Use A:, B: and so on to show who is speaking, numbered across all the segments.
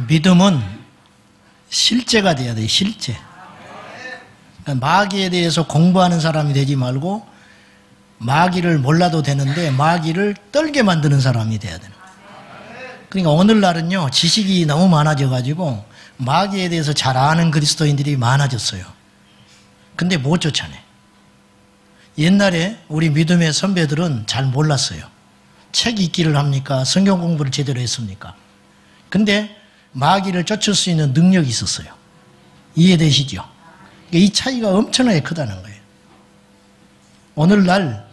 A: 믿음은 실제가 돼야 돼요. 실제. 그러니까 마귀에 대해서 공부하는 사람이 되지 말고 마귀를 몰라도 되는데 마귀를 떨게 만드는 사람이 돼야 되는 거예요. 그러니까 오늘날은요, 지식이 너무 많아져가지고 마귀에 대해서 잘 아는 그리스도인들이 많아졌어요. 근데 못 쫓아내. 옛날에 우리 믿음의 선배들은 잘 몰랐어요. 책 읽기를 합니까? 성경 공부를 제대로 했습니까? 근데 마귀를 쫓을 수 있는 능력이 있었어요. 이해되시죠? 이 차이가 엄청나게 크다는 거예요. 오늘날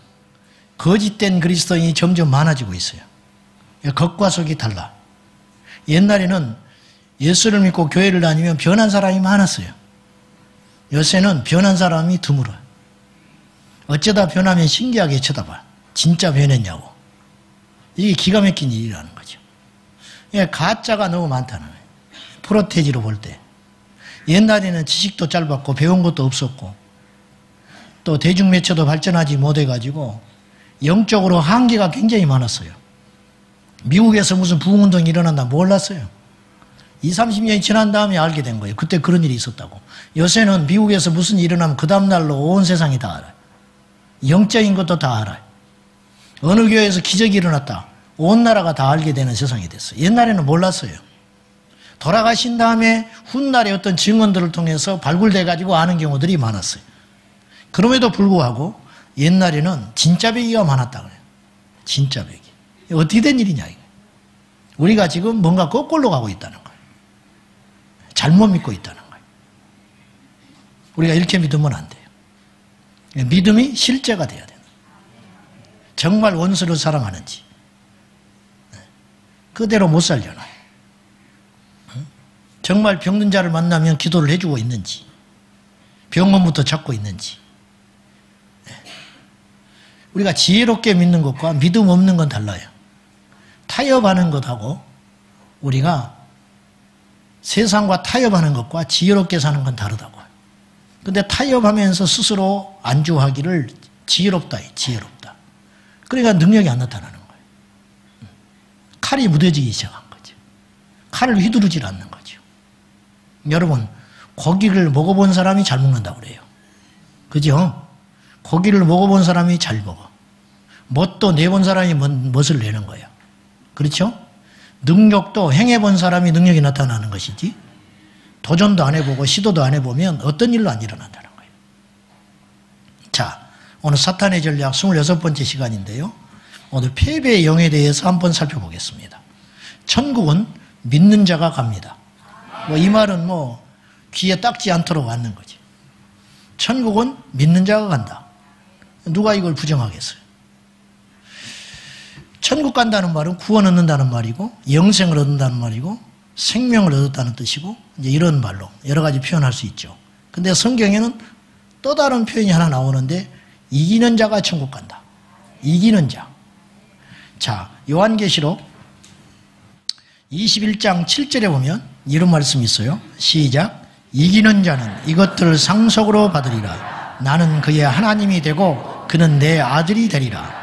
A: 거짓된 그리스도인이 점점 많아지고 있어요. 겉과 속이 달라. 옛날에는 예수를 믿고 교회를 다니면 변한 사람이 많았어요. 요새는 변한 사람이 드물어요. 어쩌다 변하면 신기하게 쳐다봐. 진짜 변했냐고. 이게 기가 막힌 일이라는 거죠. 가짜가 너무 많다는 거예요. 프로테지로 볼 때. 옛날에는 지식도 짧았고 배운 것도 없었고 또 대중매체도 발전하지 못해가지고 영적으로 한계가 굉장히 많았어요. 미국에서 무슨 부흥운동이 일어난다 몰랐어요. 20, 30년이 지난 다음에 알게 된 거예요. 그때 그런 일이 있었다고. 요새는 미국에서 무슨 일이 일어나면 그 다음날로 온 세상이 다 알아요. 영적인 것도 다 알아요. 어느 교회에서 기적이 일어났다. 온 나라가 다 알게 되는 세상이 됐어요. 옛날에는 몰랐어요. 돌아가신 다음에 훗날의 어떤 증언들을 통해서 발굴돼가지고 아는 경우들이 많았어요. 그럼에도 불구하고 옛날에는 진짜 배기가 많았다 그래요. 진짜 배기. 어떻게 된 일이냐 이거. 우리가 지금 뭔가 거꾸로 가고 있다는 거예요. 잘못 믿고 있다는 거예요. 우리가 이렇게 믿으면 안 돼요. 믿음이 실제가 돼야 돼요. 정말 원수를 사랑하는지 그대로 못 살려놔요. 정말 병든 자를 만나면 기도를 해주고 있는지 병원부터 찾고 있는지. 우리가 지혜롭게 믿는 것과 믿음 없는 건 달라요. 타협하는 것하고 우리가 세상과 타협하는 것과 지혜롭게 사는 건 다르다고. 근데 타협하면서 스스로 안주하기를 지혜롭다, 지혜롭다. 그러니까 능력이 안 나타나는 거예요. 칼이 무뎌지기 시작한 거죠. 칼을 휘두르질 않는 거죠. 여러분, 고기를 먹어본 사람이 잘 먹는다고 그래요. 그죠? 고기를 먹어본 사람이 잘 먹어. 뭣도 내본 사람이 멋을 내는 거예요. 그렇죠? 능력도 행해본 사람이 능력이 나타나는 것이지 도전도 안 해보고 시도도 안 해보면 어떤 일로 안 일어난다는 거예요. 자, 오늘 사탄의 전략 26번째 시간인데요. 오늘 패배의 영에 대해서 한번 살펴보겠습니다. 천국은 믿는 자가 갑니다. 이 말은 귀에 딱지 않도록 왔는 거지. 천국은 믿는 자가 간다. 누가 이걸 부정하겠어요? 천국 간다는 말은 구원 얻는다는 말이고 영생을 얻는다는 말이고 생명을 얻었다는 뜻이고 이제 이런 말로 여러 가지 표현할 수 있죠. 근데 성경에는 또 다른 표현이 하나 나오는데 이기는 자가 천국 간다. 이기는 자. 자, 요한계시록 21장 7절에 보면 이런 말씀이 있어요. 시작. 이기는 자는 이것들을 상속으로 받으리라. 나는 그의 하나님이 되고 그는 내 아들이 되리라.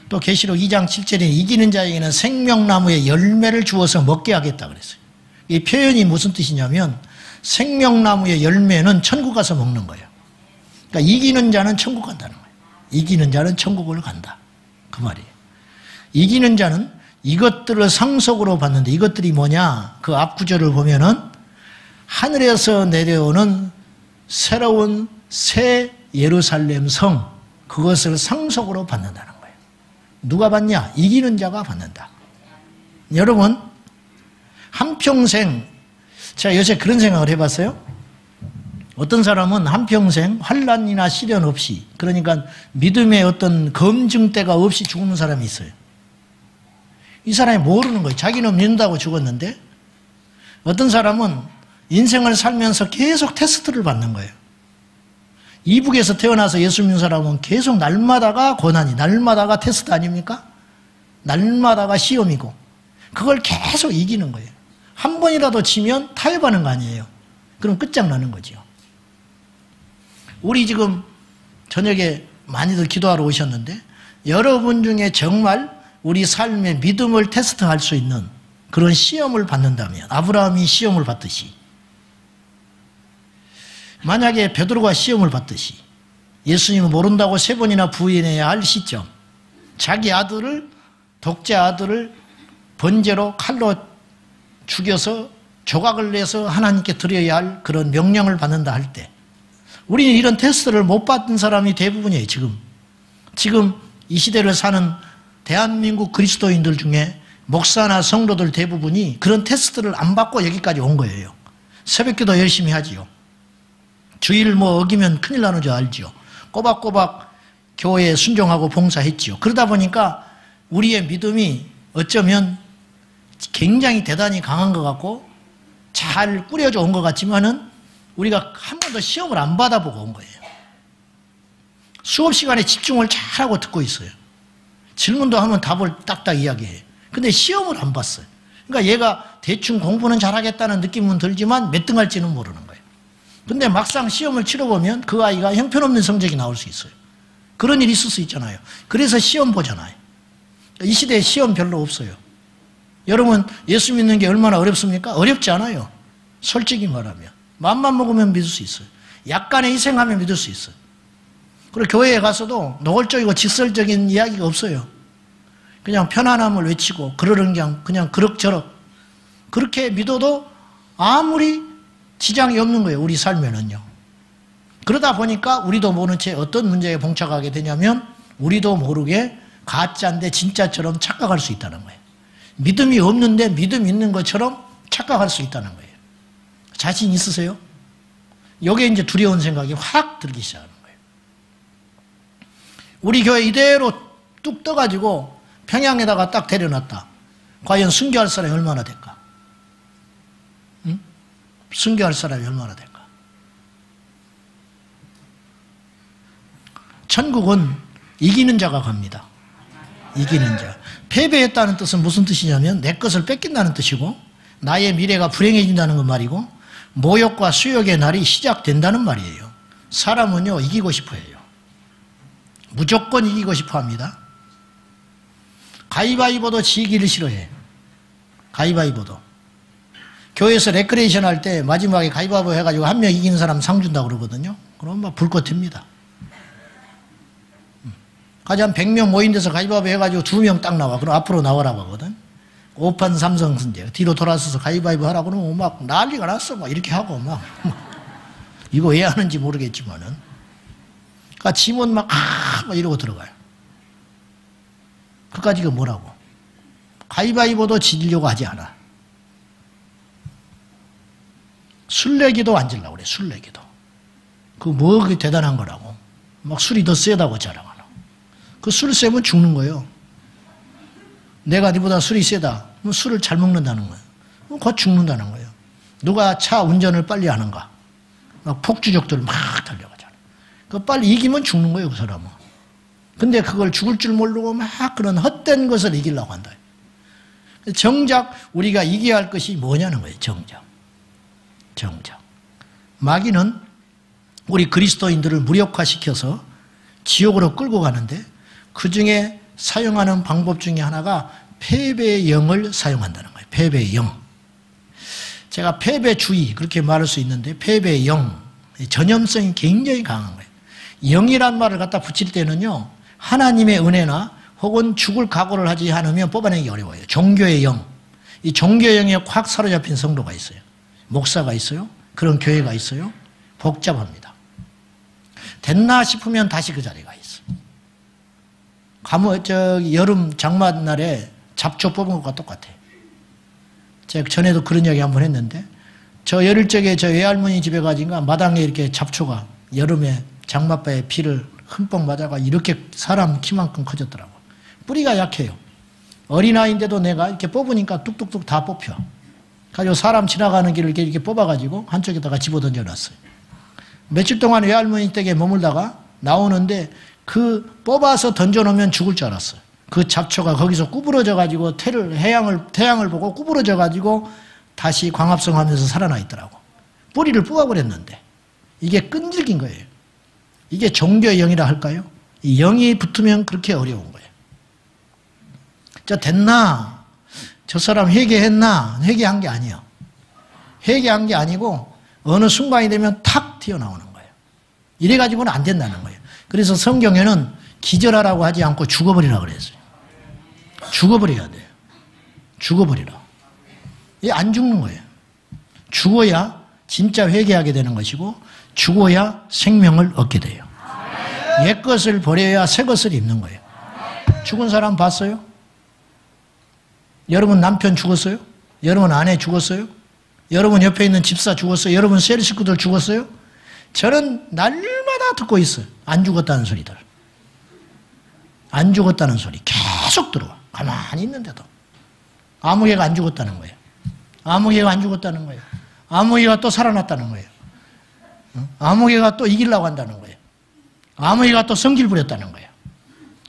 A: 또 계시록 2장 7절에 이기는 자에게는 생명나무의 열매를 주어서 먹게 하겠다 그랬어요. 이 표현이 무슨 뜻이냐면 생명나무의 열매는 천국 가서 먹는 거예요. 그러니까 이기는 자는 천국 간다는 거예요. 이기는 자는 천국을 간다. 그 말이에요. 이기는 자는 이것들을 상속으로 받는데 이것들이 뭐냐? 그 앞 구절을 보면은 하늘에서 내려오는 새로운 새 예루살렘 성 그것을 상속으로 받는다는 거예요. 누가 받냐? 이기는 자가 받는다. 여러분 한평생 제가 요새 그런 생각을 해봤어요. 어떤 사람은 한평생 환난이나 시련 없이 그러니까 믿음의 어떤 검증대가 없이 죽는 사람이 있어요. 이 사람이 모르는 거예요. 자기는 믿는다고 죽었는데 어떤 사람은 인생을 살면서 계속 테스트를 받는 거예요. 이북에서 태어나서 예수 믿는 사람은 계속 날마다가 고난이, 날마다가 테스트 아닙니까? 날마다가 시험이고 그걸 계속 이기는 거예요. 한 번이라도 치면 타협하는 거 아니에요. 그럼 끝장나는 거죠. 우리 지금 저녁에 많이들 기도하러 오셨는데 여러분 중에 정말 우리 삶의 믿음을 테스트할 수 있는 그런 시험을 받는다면, 아브라함이 시험을 받듯이, 만약에 베드로가 시험을 받듯이 예수님은 모른다고 3번이나 부인해야 할 시점, 자기 아들을, 독재 아들을 번제로 칼로 죽여서 조각을 내서 하나님께 드려야 할 그런 명령을 받는다 할 때, 우리는 이런 테스트를 못 받은 사람이 대부분이에요. 지금 이 시대를 사는 대한민국 그리스도인들 중에 목사나 성도들 대부분이 그런 테스트를 안 받고 여기까지 온 거예요. 새벽기도 열심히 하지요. 주일 어기면 큰일 나는 줄 알지요. 꼬박꼬박 교회에 순종하고 봉사했지요. 그러다 보니까 우리의 믿음이 어쩌면 굉장히 대단히 강한 것 같고 잘 꾸려져 온 것 같지만은 우리가 한 번도 시험을 안 받아보고 온 거예요. 수업 시간에 집중을 잘하고 듣고 있어요. 질문도 하면 답을 딱딱 이야기해요. 근데 시험을 안 봤어요. 그러니까 얘가 대충 공부는 잘하겠다는 느낌은 들지만 몇 등 할지는 모르는 거예요. 근데 막상 시험을 치러보면 그 아이가 형편없는 성적이 나올 수 있어요. 그런 일이 있을 수 있잖아요. 그래서 시험 보잖아요. 이 시대에 시험 별로 없어요. 여러분, 예수 믿는 게 얼마나 어렵습니까? 어렵지 않아요. 솔직히 말하면. 마음만 먹으면 믿을 수 있어요. 약간의 희생하면 믿을 수 있어요. 그리고 교회에 가서도 노골적이고 직설적인 이야기가 없어요. 그냥 편안함을 외치고 그냥 그럭저럭 그렇게 믿어도 아무리 지장이 없는 거예요. 우리 삶에는요. 그러다 보니까 우리도 모른 채 어떤 문제에 봉착하게 되냐면 우리도 모르게 가짜인데 진짜처럼 착각할 수 있다는 거예요. 믿음이 없는데 믿음 있는 것처럼 착각할 수 있다는 거예요. 자신 있으세요? 여기에 이제 두려운 생각이 확 들기 시작하는 거예요. 우리 교회 이대로 뚝 떠가지고 평양에다가 딱 데려놨다. 과연 순교할 사람이 얼마나 될까? 응? 순교할 사람이 얼마나 될까? 천국은 이기는 자가 갑니다. 이기는 자. 패배했다는 뜻은 무슨 뜻이냐면 내 것을 뺏긴다는 뜻이고 나의 미래가 불행해진다는 건 말이고 모욕과 수욕의 날이 시작된다는 말이에요. 사람은요 이기고 싶어 해요. 무조건 이기고 싶어 합니다. 가위바위보도 지기를 싫어해. 가위바위보도. 교회에서 레크레이션 할 때 마지막에 가위바위보 해가지고 한 명 이기는 사람 상 준다고 그러거든요. 그럼 막 불꽃 틉니다. 가지 한 100명 모인 데서 가위바위보 해가지고 2명 딱 나와. 그럼 앞으로 나와라고 하거든. 5판 3승승제. 뒤로 돌아서서 가위바위보 하라고 그러면 막 난리가 났어. 막 이렇게 하고 막. 이거 왜 하는지 모르겠지만은. 그러니까 지면 막 이러고 들어가요. 그까지가 뭐라고? 가위바위보도 지려고 하지 않아. 술래기도 앉으려고 그래, 술래기도. 그 뭐 그게 대단한 거라고. 막 술이 더 세다고 자랑하라고. 그 술 세면 죽는 거예요. 내가 니보다 술이 세다. 그럼 술을 잘 먹는다는 거예요. 그럼 곧 죽는다는 거예요. 누가 차 운전을 빨리 하는가? 막 폭주족들 막 달려가잖아. 그 빨리 이기면 죽는 거예요, 그 사람은. 근데 그걸 죽을 줄 모르고 막 그런 헛된 것을 이기려고 한다. 정작 우리가 이겨야 할 것이 뭐냐는 거예요, 정작. 마귀는 우리 그리스도인들을 무력화시켜서 지옥으로 끌고 가는데 그 중에 사용하는 방법 중에 하나가 패배의 영을 사용한다는 거예요. 패배의 영. 제가 패배주의 그렇게 말할 수 있는데 패배의 영, 전염성이 굉장히 강한 거예요. 영이란 말을 갖다 붙일 때는요. 하나님의 은혜나 혹은 죽을 각오를 하지 않으면 뽑아내기 어려워요. 종교의 영. 이 종교의 영에 확 사로잡힌 성도가 있어요. 목사가 있어요. 그런 교회가 있어요. 복잡합니다. 됐나 싶으면 다시 그 자리가 있어. 여름 장마날에 잡초 뽑은 것과 똑같아요. 제가 전에도 그런 이야기 한번 했는데 저 열흘 적에 저 외할머니 집에 가니까 마당에 이렇게 잡초가 여름에 장마바에 비를 흠뻑 맞아가 이렇게 사람 키만큼 커졌더라고. 뿌리가 약해요. 어린아이인데도 내가 이렇게 뽑으니까 뚝뚝뚝 다 뽑혀. 가지고 사람 지나가는 길을 이렇게 뽑아가지고 한쪽에다가 집어던져 놨어요. 며칠 동안 외할머니 댁에 머물다가 나오는데 그 뽑아서 던져놓으면 죽을 줄 알았어요. 그 잡초가 거기서 구부러져가지고 태양을 보고 구부러져가지고 다시 광합성하면서 살아나 있더라고. 뿌리를 뽑아버렸는데 이게 끈질긴 거예요. 이게 종교의 영이라 할까요? 이 영이 붙으면 그렇게 어려운 거예요. 자, 됐나? 저 사람 회개했나? 회개한 게 아니에요. 회개한 게 아니고 어느 순간이 되면 탁 튀어나오는 거예요. 이래가지고는 안 된다는 거예요. 그래서 성경에는 기절하라고 하지 않고 죽어버리라고 그랬어요. 죽어버려야 돼요. 죽어버리라. 이게 안 죽는 거예요. 죽어야 진짜 회개하게 되는 것이고 죽어야 생명을 얻게 돼요. 옛 것을 버려야 새 것을 입는 거예요. 죽은 사람 봤어요? 여러분 남편 죽었어요? 여러분 아내 죽었어요? 여러분 옆에 있는 집사 죽었어요? 여러분 셀 식구들 죽었어요? 저는 날마다 듣고 있어요. 안 죽었다는 소리들. 안 죽었다는 소리 계속 들어와. 가만히 있는데도. 아무개가 안 죽었다는 거예요. 아무개가 안 죽었다는 거예요. 아무개가 또 살아났다는 거예요. 아무개가 또 이기려고 한다는 거예요. 아무개가 또 성질 부렸다는 거예요.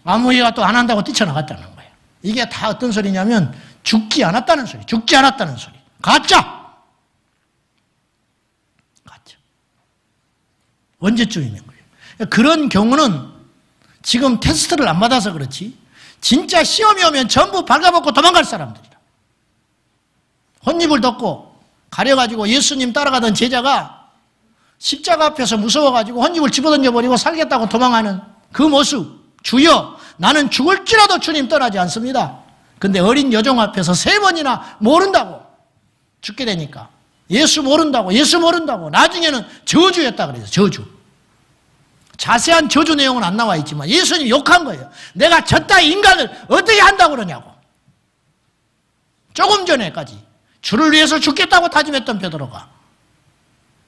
A: 아무개가 또 안 한다고 뛰쳐나갔다는 거예요. 이게 다 어떤 소리냐면 죽지 않았다는 소리. 죽지 않았다는 소리. 가짜! 가짜. 언제쯤 있는 거예요. 그런 경우는 지금 테스트를 안 받아서 그렇지 진짜 시험이 오면 전부 발가벗고 도망갈 사람들이다. 혼입을 덮고 가려가지고 예수님 따라가던 제자가 십자가 앞에서 무서워가지고 혼입을 집어던져버리고 살겠다고 도망하는 그 모습. 주여 나는 죽을지라도 주님 떠나지 않습니다. 근데 어린 여종 앞에서 3번이나 모른다고 죽게 되니까 예수 모른다고 나중에는 저주였다 그래요. 저주. 자세한 저주 내용은 안 나와 있지만 예수님 욕한 거예요. 내가 저따위 인간을 어떻게 한다고 그러냐고. 조금 전에까지 주를 위해서 죽겠다고 다짐했던 베드로가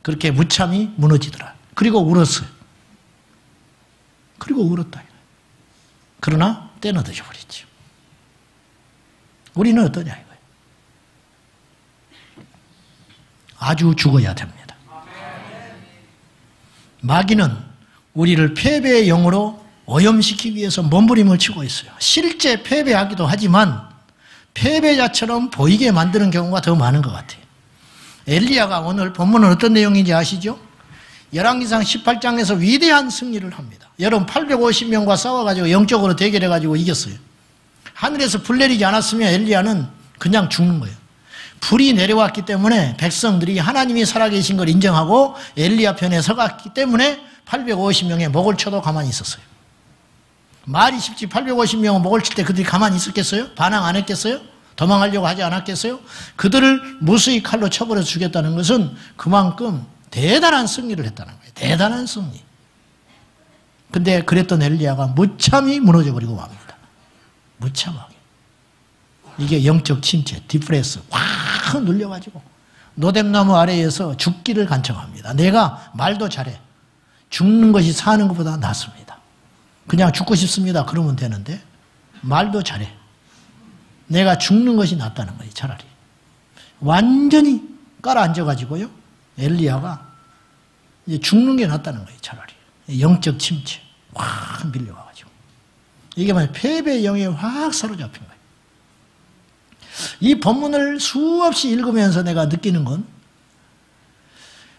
A: 그렇게 무참히 무너지더라. 그리고 울었어요. 그리고 울었다. 그러나 때는 늦어버렸죠. 우리는 어떠냐 이거예요. 아주 죽어야 됩니다. 마귀는 우리를 패배의 영으로 오염시키기 위해서 몸부림을 치고 있어요. 실제 패배하기도 하지만 패배자처럼 보이게 만드는 경우가 더 많은 것 같아요. 엘리야가 오늘 본문은 어떤 내용인지 아시죠? 열왕기상 18장에서 위대한 승리를 합니다. 여러분 850명과 싸워가지고 영적으로 대결해가지고 이겼어요. 하늘에서 불 내리지 않았으면 엘리야는 그냥 죽는 거예요. 불이 내려왔기 때문에 백성들이 하나님이 살아계신 걸 인정하고 엘리야 편에 서갔기 때문에 850명의 목을 쳐도 가만히 있었어요. 말이 쉽지 850명은 목을 칠 때 그들이 가만히 있었겠어요? 반항 안 했겠어요? 도망가려고 하지 않았겠어요? 그들을 무수히 칼로 쳐버려 죽였다는 것은 그만큼 대단한 승리를 했다는 거예요. 대단한 승리. 근데 그랬던 엘리야가 무참히 무너져 버리고 맙니다. 무참하게. 이게 영적 침체, 디프레스 확 눌려가지고 노뎀나무 아래에서 죽기를 간청합니다. 내가 말도 잘해. 죽는 것이 사는 것보다 낫습니다. 그냥 죽고 싶습니다. 그러면 되는데 말도 잘해. 내가 죽는 것이 낫다는 거예요. 차라리. 완전히 깔아앉아가지고요. 엘리야가 이제 죽는 게 낫다는 거예요. 차라리. 영적 침체. 확 밀려가지고. 이게 뭐냐. 패배의 영에 확 사로잡힌 거예요. 이 본문을 수없이 읽으면서 내가 느끼는 건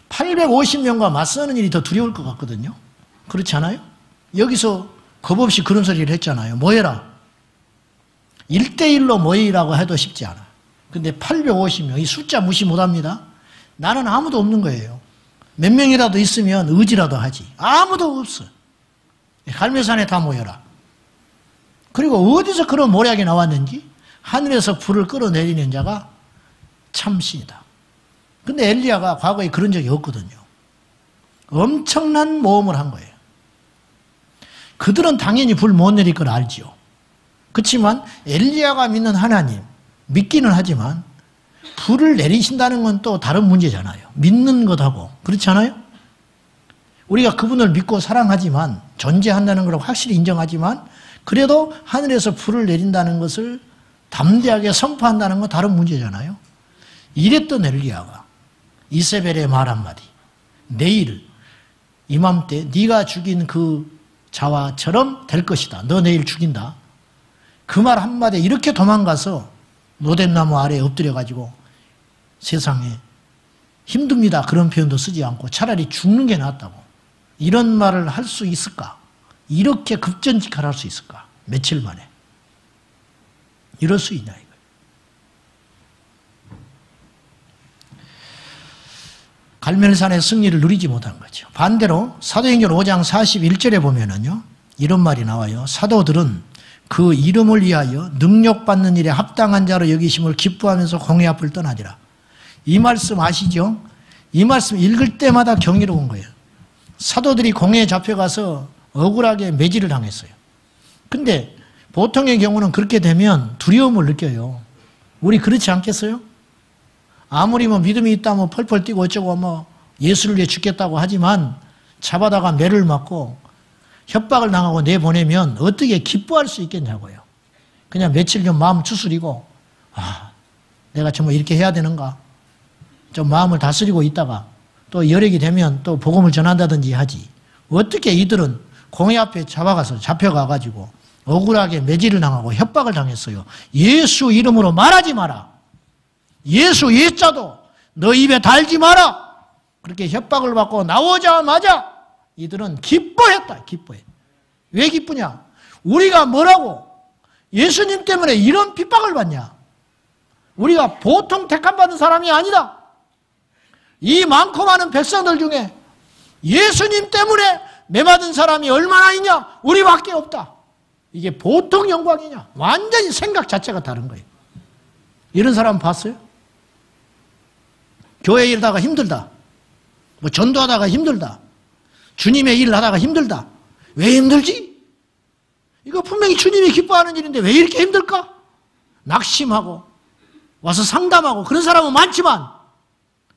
A: 850명과 맞서는 일이 더 두려울 것 같거든요. 그렇지 않아요? 여기서 겁없이 그런 소리를 했잖아요. 모여라. 1대1로 모이라고 해도 쉽지 않아. 근데 850명, 이 숫자 무시 못합니다. 나는 아무도 없는 거예요. 몇 명이라도 있으면 의지라도 하지. 아무도 없어. 갈매산에 다 모여라. 그리고 어디서 그런 모략이 나왔는지 하늘에서 불을 끌어내리는 자가 참신이다. 근데 엘리야가 과거에 그런 적이 없거든요. 엄청난 모험을 한 거예요. 그들은 당연히 불 못 내릴 걸 알지요. 그렇지만 엘리야가 믿는 하나님, 믿기는 하지만 불을 내리신다는 건 또 다른 문제잖아요. 믿는 것하고. 그렇지 않아요? 우리가 그분을 믿고 사랑하지만, 존재한다는 걸 확실히 인정하지만 그래도 하늘에서 불을 내린다는 것을 담대하게 선포한다는 건 다른 문제잖아요. 이랬던 엘리야가 이세벨의 말 한마디, 내일 이맘때 네가 죽인 그 자와처럼 될 것이다. 너 내일 죽인다. 그 말 한마디에 이렇게 도망가서 노뎀나무 아래에 엎드려가지고 세상에 힘듭니다. 그런 표현도 쓰지 않고 차라리 죽는 게 낫다고. 이런 말을 할 수 있을까? 이렇게 급전직할 수 있을까? 며칠 만에. 이럴 수 있냐 이거예요. 갈멜산의 승리를 누리지 못한 거죠. 반대로 사도행전 5장 41절에 보면은요, 이런 말이 나와요. 사도들은 그 이름을 위하여 능력받는 일에 합당한 자로 여기심을 기뻐하면서 공회 앞을 떠나니라. 이 말씀 아시죠? 이 말씀 읽을 때마다 경이로운 거예요. 사도들이 공회에 잡혀가서 억울하게 매질을 당했어요. 근데 보통의 경우는 그렇게 되면 두려움을 느껴요. 우리 그렇지 않겠어요? 아무리 뭐 믿음이 있다 뭐 펄펄 뛰고 어쩌고 뭐 예수를 위해 죽겠다고 하지만 잡아다가 매를 맞고 협박을 당하고 내보내면 어떻게 기뻐할 수 있겠냐고요. 그냥 며칠 좀 마음 추스리고 내가 정말 이렇게 해야 되는가 좀 마음을 다스리고 있다가 또 여력이 되면 또 복음을 전한다든지 하지. 어떻게 이들은 공회 앞에 잡혀가가지고 억울하게 매질을 당하고 협박을 당했어요. 예수 이름으로 말하지 마라. 예수 예자도 너 입에 달지 마라. 그렇게 협박을 받고 나오자마자 이들은 기뻐했다. 기뻐해. 왜 기쁘냐? 우리가 뭐라고 예수님 때문에 이런 핍박을 받냐? 우리가 보통 택함받은 사람이 아니다. 이 많고 많은 백성들 중에 예수님 때문에 매맞은 사람이 얼마나 있냐? 우리밖에 없다. 이게 보통 영광이냐? 완전히 생각 자체가 다른 거예요. 이런 사람 봤어요? 교회 일하다가 힘들다. 뭐 전도하다가 힘들다. 주님의 일을 하다가 힘들다. 왜 힘들지? 이거 분명히 주님이 기뻐하는 일인데 왜 이렇게 힘들까? 낙심하고 와서 상담하고 그런 사람은 많지만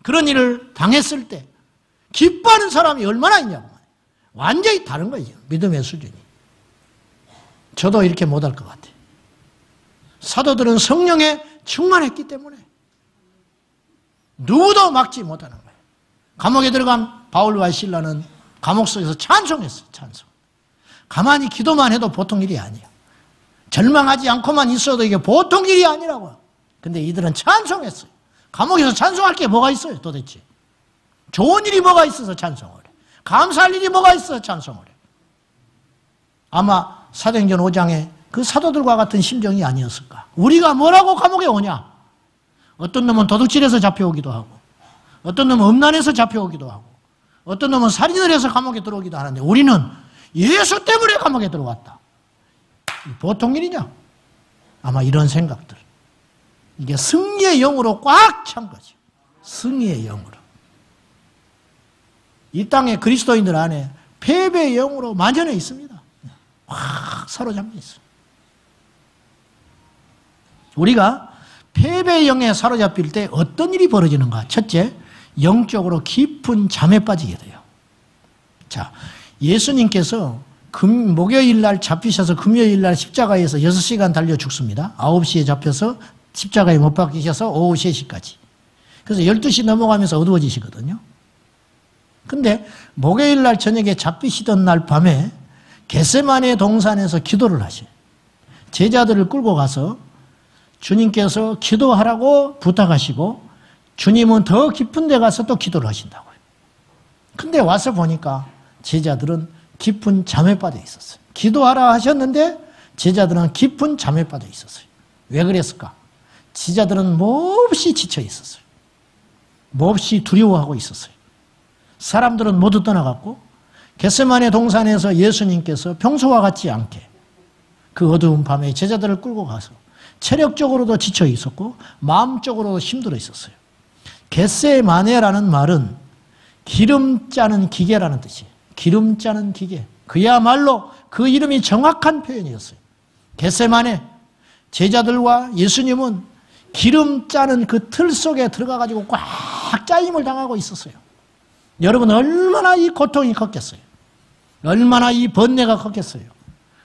A: 그런 일을 당했을 때 기뻐하는 사람이 얼마나 있냐고. 완전히 다른 거예요. 믿음의 수준이. 저도 이렇게 못할 것 같아요. 사도들은 성령에 충만했기 때문에 누구도 막지 못하는 거예요. 감옥에 들어간 바울과 실라는 감옥 속에서 찬송했어요. 찬송. 가만히 기도만 해도 보통 일이 아니에요. 절망하지 않고만 있어도 이게 보통 일이 아니라고요. 근데 이들은 찬송했어요. 감옥에서 찬송할 게 뭐가 있어요 도대체? 좋은 일이 뭐가 있어서 찬송을 해? 감사할 일이 뭐가 있어서 찬송을 해? 아마 사도행전 5장에 그 사도들과 같은 심정이 아니었을까? 우리가 뭐라고 감옥에 오냐? 어떤 놈은 도둑질해서 잡혀오기도 하고 어떤 놈은 음란해서 잡혀오기도 하고 어떤 놈은 살인을 해서 감옥에 들어오기도 하는데 우리는 예수 때문에 감옥에 들어왔다. 보통 일이냐? 아마 이런 생각들. 이게 승리의 영으로 꽉 찬 거죠. 승리의 영으로. 이 땅의 그리스도인들 안에 패배의 영으로 만연해 있습니다. 확 사로잡혀 있어요. 우리가 패배의 영에 사로잡힐 때 어떤 일이 벌어지는가? 첫째, 영적으로 깊은 잠에 빠지게 돼요. 자, 예수님께서 목요일 날 잡히셔서 금요일 날 십자가에서 6시간 달려 죽습니다. 9시에 잡혀서 십자가에 못 박히셔서 오후 3시까지. 그래서 12시 넘어가면서 어두워지시거든요. 근데 목요일 날 저녁에 잡히시던 날 밤에 겟세마네 동산에서 기도를 하셔요. 제자들을 끌고 가서 주님께서 기도하라고 부탁하시고 주님은 더 깊은 데 가서 또 기도를 하신다고요. 근데 와서 보니까 제자들은 깊은 잠에 빠져 있었어요. 기도하라 하셨는데 제자들은 깊은 잠에 빠져 있었어요. 왜 그랬을까? 제자들은 몹시 지쳐 있었어요. 몹시 두려워하고 있었어요. 사람들은 모두 떠나갔고 겟세마네 동산에서 예수님께서 평소와 같지 않게 그 어두운 밤에 제자들을 끌고 가서 체력적으로도 지쳐 있었고 마음적으로도 힘들어 있었어요. 겟세마네라는 말은 기름 짜는 기계라는 뜻이에요. 기름 짜는 기계. 그야말로 그 이름이 정확한 표현이었어요. 겟세마네. 제자들과 예수님은 기름 짜는 그 틀 속에 들어가가지고 꽉 짜임을 당하고 있었어요. 여러분 얼마나 이 고통이 컸겠어요. 얼마나 이 번뇌가 컸겠어요.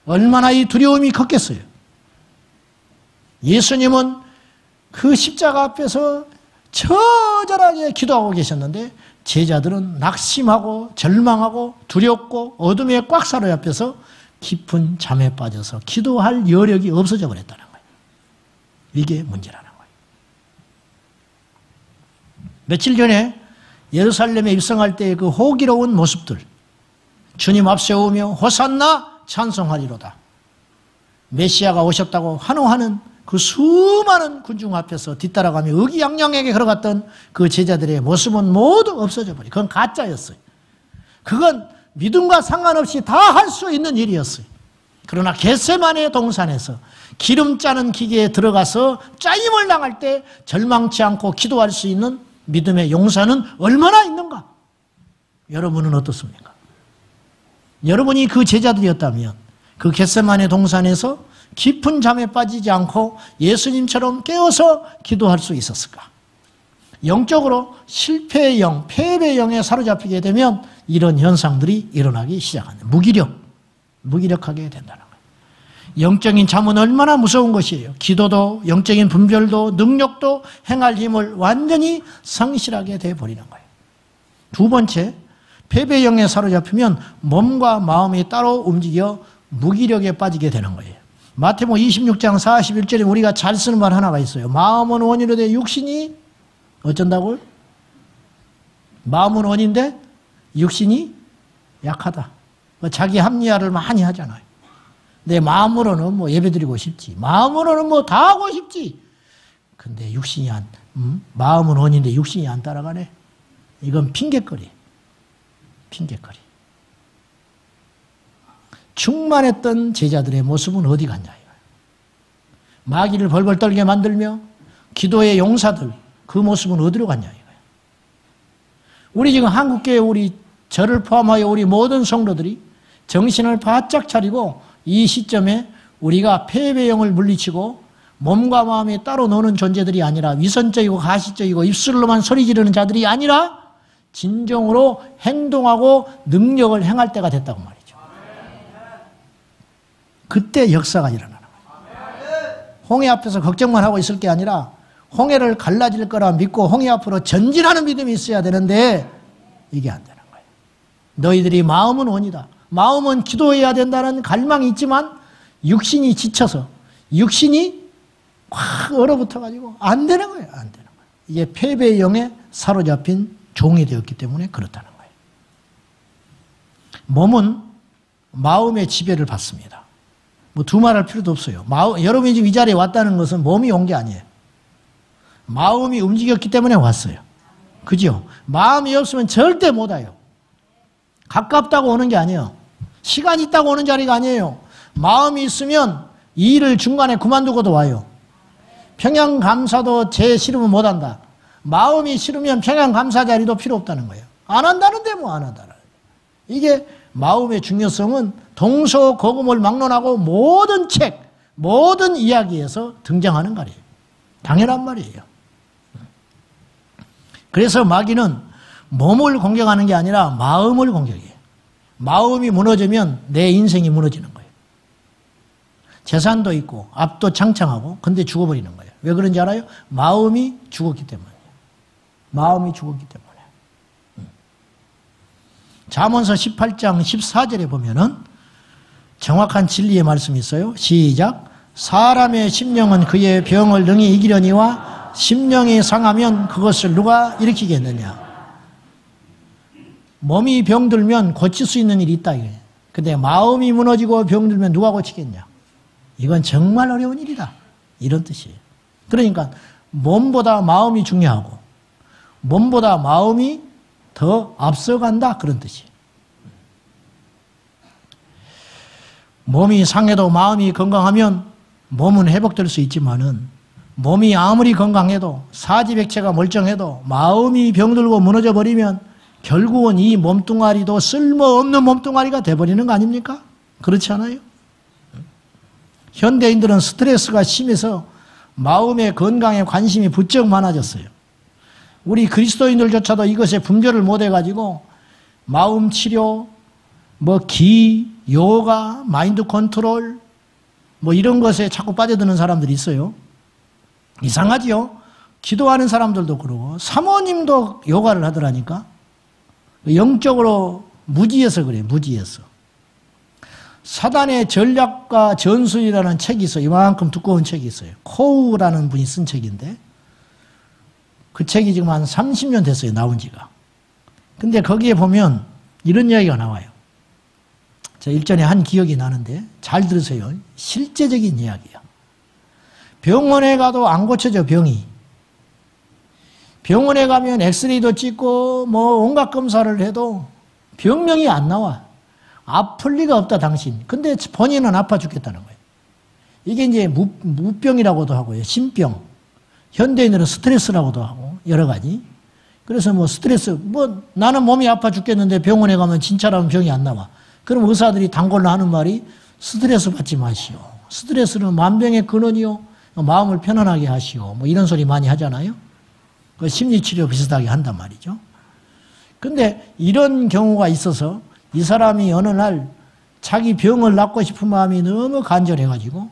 A: 얼마나 이 두려움이 컸겠어요. 예수님은 그 십자가 앞에서 처절하게 기도하고 계셨는데 제자들은 낙심하고 절망하고 두렵고 어둠에 꽉 사로잡혀서 깊은 잠에 빠져서 기도할 여력이 없어져 버렸다는 거예요. 이게 문제라는 거예요. 며칠 전에 예루살렘에 입성할 때의 그 호기로운 모습들, 주님 앞세우며 호산나 찬송하리로다. 메시아가 오셨다고 환호하는 그 수많은 군중 앞에서 뒤따라가며 의기양양하게 걸어갔던 그 제자들의 모습은 모두 없어져 버려. 그건 가짜였어요. 그건 믿음과 상관없이 다 할 수 있는 일이었어요. 그러나 겟세마네 동산에서 기름 짜는 기계에 들어가서 짜임을 당할 때 절망치 않고 기도할 수 있는 믿음의 용사는 얼마나 있는가? 여러분은 어떻습니까? 여러분이 그 제자들이었다면 그 겟세마네 동산에서 깊은 잠에 빠지지 않고 예수님처럼 깨어서 기도할 수 있었을까? 영적으로 실패의 영, 패배의 영에 사로잡히게 되면 이런 현상들이 일어나기 시작합니다. 무기력하게 된다는 거예요. 영적인 잠은 얼마나 무서운 것이에요. 기도도, 영적인 분별도, 능력도, 행할 힘을 완전히 상실하게 돼버리는 거예요. 두 번째, 패배의 영에 사로잡히면 몸과 마음이 따로 움직여 무기력에 빠지게 되는 거예요. 마태복음 26장 41절에 우리가 잘 쓰는 말 하나가 있어요. 마음은 원이로되 육신이 어쩐다고요? 마음은 원인데 육신이 약하다. 자기 합리화를 많이 하잖아요. 내 마음으로는 뭐 예배드리고 싶지. 마음으로는 뭐 다 하고 싶지. 근데 육신이 마음은 원인데 육신이 안 따라가네. 이건 핑계거리. 충만했던 제자들의 모습은 어디 갔냐 이거예요. 마귀를 벌벌 떨게 만들며 기도의 용사들 그 모습은 어디로 갔냐 이거예요. 우리 지금 한국교회 우리 저를 포함하여 우리 모든 성도들이 정신을 바짝 차리고 이 시점에 우리가 패배영을 물리치고 몸과 마음이 따로 노는 존재들이 아니라 위선적이고 가시적이고 입술로만 소리 지르는 자들이 아니라 진정으로 행동하고 능력을 행할 때가 됐다고 말이죠. 그때 역사가 일어나는 거예요. 홍해 앞에서 걱정만 하고 있을 게 아니라 홍해를 갈라질 거라 믿고 홍해 앞으로 전진하는 믿음이 있어야 되는데 이게 안 되는 거예요. 너희들이 마음은 원이다. 마음은 기도해야 된다는 갈망이 있지만 육신이 지쳐서 육신이 확 얼어붙어가지고 안 되는 거예요. 안 되는 거예요. 이게 패배의 영에 사로잡힌 종이 되었기 때문에 그렇다는 거예요. 몸은 마음의 지배를 받습니다. 뭐 두말할 필요도 없어요. 여러분이 지금 이 자리에 왔다는 것은 몸이 온 게 아니에요. 마음이 움직였기 때문에 왔어요. 그죠? 마음이 없으면 절대 못 와요. 가깝다고 오는 게 아니에요. 시간이 있다고 오는 자리가 아니에요. 마음이 있으면 이 일을 중간에 그만두고도 와요. 평양감사도 제 싫으면 못 한다. 마음이 싫으면 평양감사 자리도 필요 없다는 거예요. 안 한다는데 뭐 안 한다는 거예요. 이게 마음의 중요성은 동서고금을 막론하고 모든 책, 모든 이야기에서 등장하는 말이에요. 당연한 말이에요. 그래서 마귀는 몸을 공격하는 게 아니라 마음을 공격해요. 마음이 무너지면 내 인생이 무너지는 거예요. 재산도 있고 앞도 창창하고 근데 죽어버리는 거예요. 왜 그런지 알아요? 마음이 죽었기 때문이에요. 마음이 죽었기 때문에. 잠언서 18장 14절에 보면은 정확한 진리의 말씀이 있어요. 시작. 사람의 심령은 그의 병을 능히 이기려니와 심령이 상하면 그것을 누가 일으키겠느냐. 몸이 병들면 고칠 수 있는 일이 있다. 근데 마음이 무너지고 병들면 누가 고치겠냐. 이건 정말 어려운 일이다. 이런 뜻이에요. 그러니까 몸보다 마음이 중요하고 몸보다 마음이 더 앞서간다. 그런 뜻이에요. 몸이 상해도 마음이 건강하면 몸은 회복될 수 있지만은 몸이 아무리 건강해도 사지백체가 멀쩡해도 마음이 병들고 무너져 버리면 결국은 이 몸뚱아리도 쓸모없는 몸뚱아리가 돼버리는 거 아닙니까? 그렇지 않아요? 현대인들은 스트레스가 심해서 마음의 건강에 관심이 부쩍 많아졌어요. 우리 그리스도인들조차도 이것에 분별을 못해가지고 마음 치료, 요가, 마인드 컨트롤 이런 것에 자꾸 빠져드는 사람들이 있어요. 이상하지요? 기도하는 사람들도 그러고 사모님도 요가를 하더라니까. 영적으로 무지해서 그래요. 무지해서. 사단의 전략과 전술이라는 책이 있어요. 이만큼 두꺼운 책이 있어요. 코우라는 분이 쓴 책인데 그 책이 지금 한 30년 됐어요. 나온 지가. 근데 거기에 보면 이런 이야기가 나와요. 저 일전에 한 기억이 나는데 잘 들으세요. 실제적인 이야기야. 병원에 가도 안 고쳐져, 병이. 병원에 가면 엑스레이도 찍고 뭐 온갖 검사를 해도 병명이 안 나와. 아플 리가 없다, 당신. 근데 본인은 아파 죽겠다는 거예요. 이게 이제 무병이라고도 하고요. 신병. 현대인들은 스트레스라고도 하고 여러 가지. 그래서 뭐 스트레스, 뭐 나는 몸이 아파 죽겠는데 병원에 가면 진짜라면 병이 안 나와. 그럼 의사들이 단골로 하는 말이 스트레스 받지 마시오. 스트레스는 만병의 근원이요. 마음을 편안하게 하시오. 뭐 이런 소리 많이 하잖아요. 그 심리치료 비슷하게 한단 말이죠. 근데 이런 경우가 있어서 이 사람이 어느 날 자기 병을 낫고 싶은 마음이 너무 간절해가지고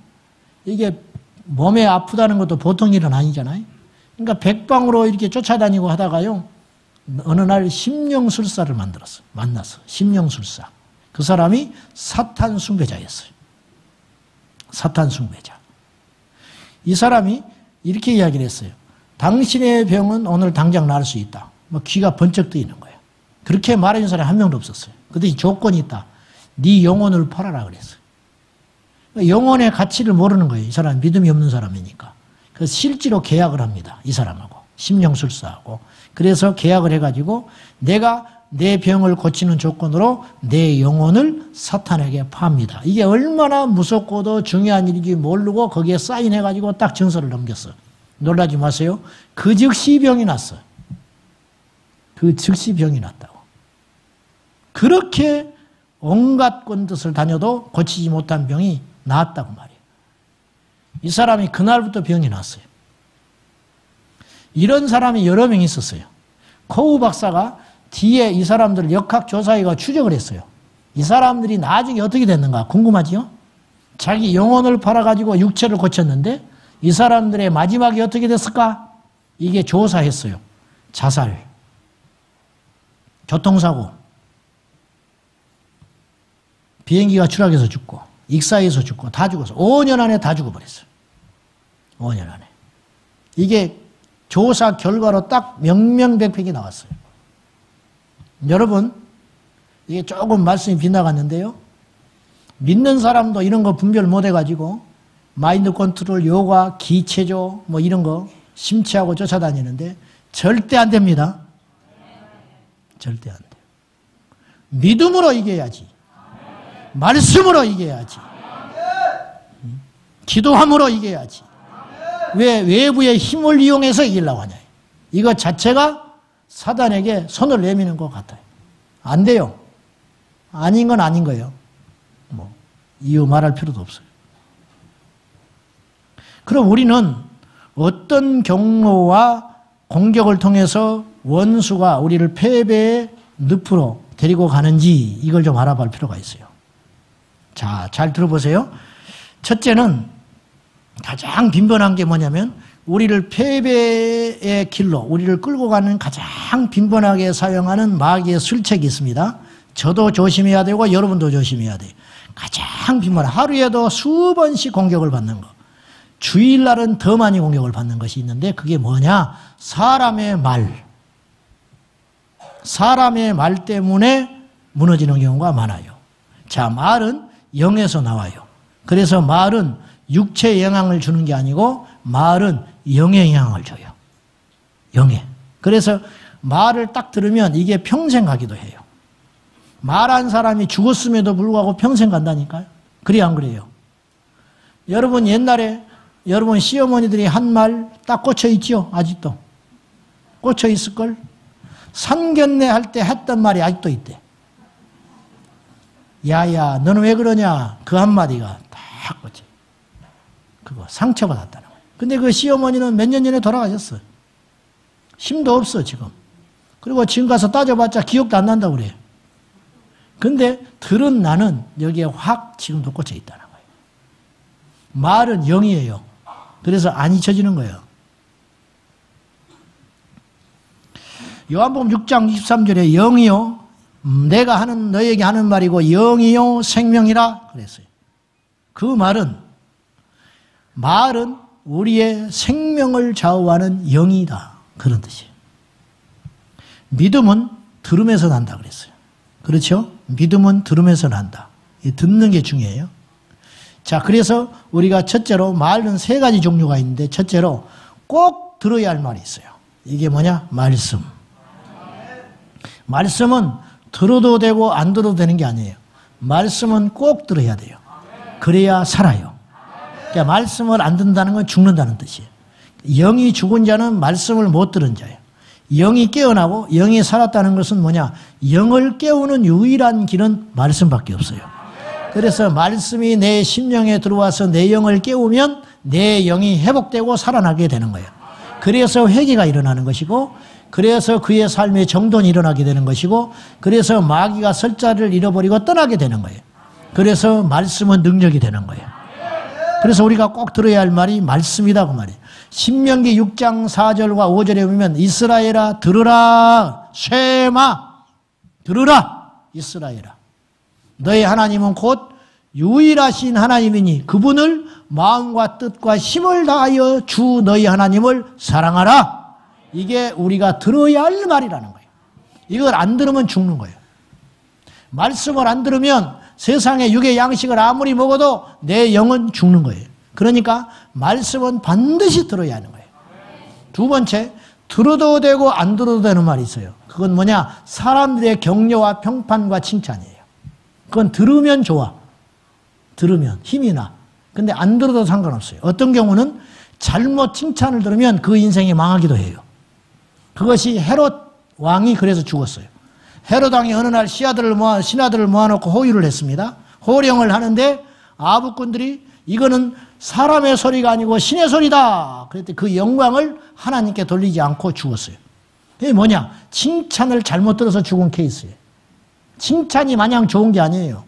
A: 이게 몸에 아프다는 것도 보통 일은 아니잖아요. 그러니까 백방으로 이렇게 쫓아다니고 하다가요. 어느 날 심령술사를 만났어. 심령술사. 그 사람이 사탄 숭배자였어요. 사탄 숭배자. 이 사람이 이렇게 이야기를 했어요. 당신의 병은 오늘 당장 나을 수 있다. 뭐 귀가 번쩍 뜨이는 거예요. 그렇게 말해준 사람이 한 명도 없었어요. 근데 이 조건이 있다. 네 영혼을 팔아라 그랬어요. 영혼의 가치를 모르는 거예요. 이 사람은 믿음이 없는 사람이니까. 그래서 실제로 계약을 합니다. 이 사람하고. 심령술사하고. 그래서 계약을 해가지고 내가 내 병을 고치는 조건으로 내 영혼을 사탄에게 팝니다. 이게 얼마나 무섭고도 중요한 일인지 모르고 거기에 사인해가지고 딱 증서를 넘겼어. 놀라지 마세요. 그 즉시 병이 났어. 그 즉시 병이 났다고. 그렇게 온갖 꼰듯을 다녀도 고치지 못한 병이 나았다고 말이에요. 이 사람이 그날부터 병이 났어요. 이런 사람이 여러 명 있었어요. 코우 박사가 뒤에 이 사람들을 역학조사해가 추적을 했어요. 이 사람들이 나중에 어떻게 됐는가 궁금하지요? 자기 영혼을 팔아가지고 육체를 고쳤는데 이 사람들의 마지막이 어떻게 됐을까? 이게 조사했어요. 자살, 교통사고, 비행기가 추락해서 죽고, 익사해서 죽고, 다 죽었어. 5년 안에 다 죽어버렸어요. 5년 안에. 이게 조사 결과로 딱 명명백백이 나왔어요. 여러분, 이게 조금 말씀이 빗나갔는데요. 믿는 사람도 이런 거 분별 못 해가지고 마인드 컨트롤, 요가, 기체조 뭐 이런 거 심취하고 쫓아다니는데 절대 안 됩니다. 절대 안 돼요. 믿음으로 이겨야지. 말씀으로 이겨야지. 기도함으로 이겨야지. 왜 외부의 힘을 이용해서 이기려고 하냐. 이거 자체가 사단에게 손을 내미는 것 같아요. 안 돼요. 아닌 건 아닌 거예요. 뭐 이유 말할 필요도 없어요. 그럼 우리는 어떤 경로와 공격을 통해서 원수가 우리를 패배의 늪으로 데리고 가는지 이걸 좀 알아볼 필요가 있어요. 자, 잘 들어보세요. 첫째는 가장 빈번한 게 뭐냐면 우리를 패배의 길로 우리를 끌고 가는 가장 빈번하게 사용하는 마귀의 술책이 있습니다. 저도 조심해야 되고 여러분도 조심해야 돼요. 가장 빈번한 하루에도 수번씩 공격을 받는 거. 주일날은 더 많이 공격을 받는 것이 있는데 그게 뭐냐? 사람의 말. 사람의 말 때문에 무너지는 경우가 많아요. 자, 말은 영에서 나와요. 그래서 말은 육체에 영향을 주는 게 아니고 말은 영에 영향을 줘요. 영에. 그래서 말을 딱 들으면 이게 평생 가기도 해요. 말한 사람이 죽었음에도 불구하고 평생 간다니까요. 그래 안 그래요? 여러분 옛날에 여러분 시어머니들이 한 말 딱 꽂혀 있죠? 아직도. 꽂혀 있을걸? 상견례 할 때 했던 말이 아직도 있대. 야야 너는 왜 그러냐? 그 한마디가 딱 꽂혀. 그거 상처받았다는 거예요. 근데 그 시어머니는 몇 년 전에 돌아가셨어. 힘도 없어 지금. 그리고 지금 가서 따져봤자 기억도 안 난다고 그래요. 근데 들은 나는 여기에 확 지금도 꽂혀 있다는 거예요. 말은 영이에요. 그래서 안 잊혀지는 거예요. 요한복음 6장 23절에 영이요 내가 하는 너에게 하는 말이고 영이요 생명이라 그랬어요. 그 말은 우리의 생명을 좌우하는 영이다. 그런 뜻이에요. 믿음은 들음에서 난다 그랬어요. 그렇죠? 믿음은 들음에서 난다. 듣는 게 중요해요. 자, 그래서 우리가 첫째로 말은 세 가지 종류가 있는데 첫째로 꼭 들어야 할 말이 있어요. 이게 뭐냐? 말씀. 말씀은 들어도 되고 안 들어도 되는 게 아니에요. 말씀은 꼭 들어야 돼요. 그래야 살아요. 그러니까 말씀을 안 듣는다는 건 죽는다는 뜻이에요. 영이 죽은 자는 말씀을 못 들은 자예요. 영이 깨어나고 영이 살았다는 것은 뭐냐? 영을 깨우는 유일한 길은 말씀밖에 없어요. 그래서 말씀이 내 심령에 들어와서 내 영을 깨우면 내 영이 회복되고 살아나게 되는 거예요. 그래서 회개가 일어나는 것이고, 그래서 그의 삶에 정돈이 일어나게 되는 것이고, 그래서 마귀가 설 자리를 잃어버리고 떠나게 되는 거예요. 그래서 말씀은 능력이 되는 거예요. 그래서 우리가 꼭 들어야 할 말이 말씀이다 그 말이에요. 신명기 6장 4절과 5절에 보면 이스라엘아 들으라, 쉐마 들으라, 이스라엘아 너희 하나님은 곧 유일하신 하나님이니 그분을 마음과 뜻과 힘을 다하여 주 너희 하나님을 사랑하라. 이게 우리가 들어야 할 말이라는 거예요. 이걸 안 들으면 죽는 거예요. 말씀을 안 들으면 세상의 육의 양식을 아무리 먹어도 내 영은 죽는 거예요. 그러니까 말씀은 반드시 들어야 하는 거예요. 두 번째, 들어도 되고 안 들어도 되는 말이 있어요. 그건 뭐냐? 사람들의 격려와 평판과 칭찬이에요. 그건 들으면 좋아. 들으면 힘이 나. 근데 안 들어도 상관없어요. 어떤 경우는 잘못 칭찬을 들으면 그 인생이 망하기도 해요. 그것이 헤롯 왕이 그래서 죽었어요. 헤롯 왕이 어느 날 신하들을 모아놓고 호유를 했습니다. 호령을 하는데 아부꾼들이 이거는 사람의 소리가 아니고 신의 소리다. 그랬더니 그 영광을 하나님께 돌리지 않고 죽었어요. 그게 뭐냐? 칭찬을 잘못 들어서 죽은 케이스예요. 칭찬이 마냥 좋은 게 아니에요.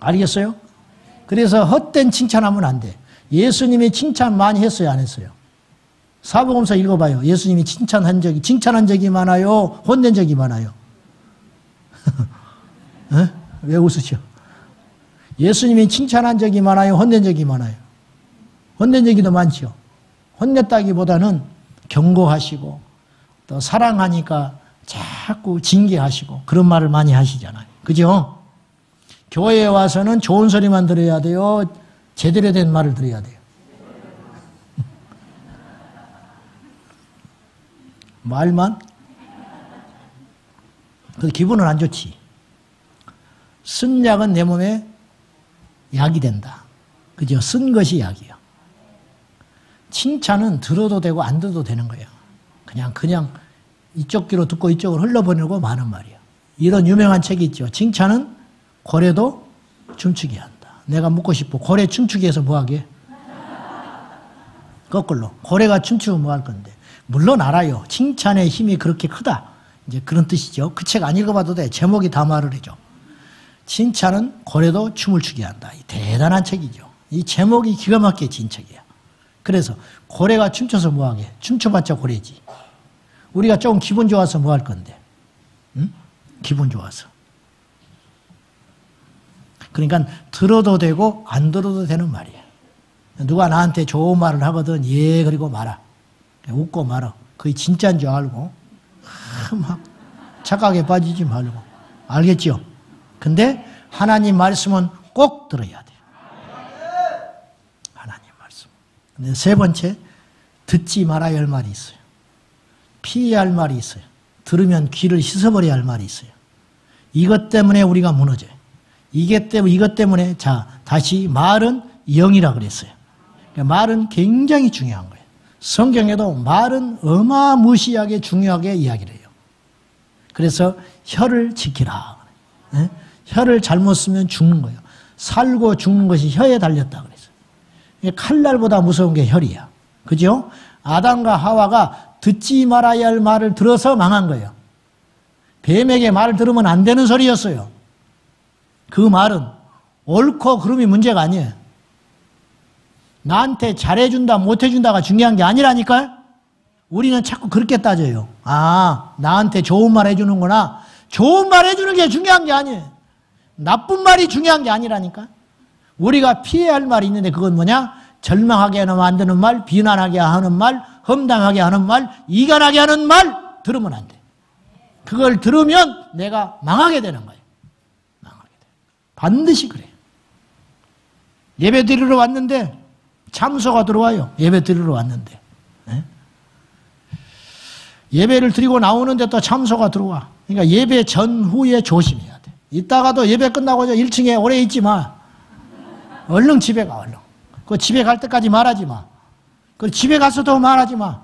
A: 알겠어요? 그래서 헛된 칭찬하면 안 돼. 예수님이 칭찬 많이 했어요, 안 했어요? 사복음서 읽어봐요. 예수님이 칭찬한 적이 많아요? 혼낸 적이 많아요? 왜 웃으셔? 예수님이 칭찬한 적이 많아요? 혼낸 적이 많아요? 혼낸 적이 더 많죠. 혼냈다기보다는 경고하시고 또 사랑하니까 자꾸 징계하시고 그런 말을 많이 하시잖아요. 그죠? 교회에 와서는 좋은 소리만 들어야 돼요? 제대로 된 말을 들어야 돼요? 말만? 그 기분은 안 좋지. 쓴 약은 내 몸에 약이 된다. 그죠? 쓴 것이 약이에요. 칭찬은 들어도 되고 안 들어도 되는 거예요. 그냥 이쪽 귀로 듣고 이쪽으로 흘러보내고 마는 말이에요. 이런 유명한 책이 있죠. 칭찬은 고래도 춤추게 한다. 내가 묻고 싶어. 고래 춤추게 해서 뭐하게? 거꾸로. 고래가 춤추면 뭐 할 건데. 물론 알아요. 칭찬의 힘이 그렇게 크다. 이제 그런 뜻이죠. 그 책 안 읽어봐도 돼. 제목이 다 말을 해줘. 칭찬은 고래도 춤을 추게 한다. 이 대단한 책이죠. 이 제목이 기가 막히게 진 책이야. 그래서 고래가 춤춰서 뭐하게? 춤춰봤자 고래지. 우리가 조금 기분 좋아서 뭐 할 건데? 응? 기분 좋아서. 그러니까 들어도 되고 안 들어도 되는 말이야. 누가 나한테 좋은 말을 하거든. 예, 그리고 말아. 웃고 말아. 그게 진짜인 줄 알고 막 착각에 빠지지 말고. 알겠죠? 근데 하나님 말씀은 꼭 들어야 돼요. 하나님 말씀. 근데 세 번째, 듣지 말아야 할 말이 있어요. 피해야 할 말이 있어요. 들으면 귀를 씻어버려야 할 말이 있어요. 이것 때문에 우리가 무너져요. 이것 때문에, 자, 다시 말은 영이라 그랬어요. 그러니까 말은 굉장히 중요한 거예요. 성경에도 말은 어마무시하게 중요하게 이야기를 해요. 그래서 혀를 지키라. 네? 혀를 잘못 쓰면 죽는 거예요. 살고 죽는 것이 혀에 달렸다 그랬어요. 칼날보다 무서운 게 혈이야. 그죠? 아담과 하와가 듣지 말아야 할 말을 들어서 망한 거예요. 뱀에게 말을 들으면 안 되는 소리였어요. 그 말은 옳고 그름이 문제가 아니에요. 나한테 잘해준다 못해준다가 중요한 게 아니라니까요. 우리는 자꾸 그렇게 따져요. 아, 나한테 좋은 말 해주는구나. 좋은 말 해주는 게 중요한 게 아니에요. 나쁜 말이 중요한 게 아니라니까. 우리가 피해야 할 말이 있는데 그건 뭐냐? 절망하게 만드는 말, 비난하게 하는 말, 험담하게 하는 말, 이간하게 하는 말 들으면 안 돼. 그걸 들으면 내가 망하게 되는 거예요. 망하게 돼. 반드시 그래요. 예배 드리러 왔는데 참소가 들어와요. 예배 드리러 왔는데. 네? 예배를 드리고 나오는데 또 참소가 들어와. 그러니까 예배 전후에 조심해야 돼. 이따가도 예배 끝나고 1층에 오래 있지 마. 얼른 집에 가, 얼른. 그 집에 갈 때까지 말하지 마. 그 집에 가서도 말하지 마.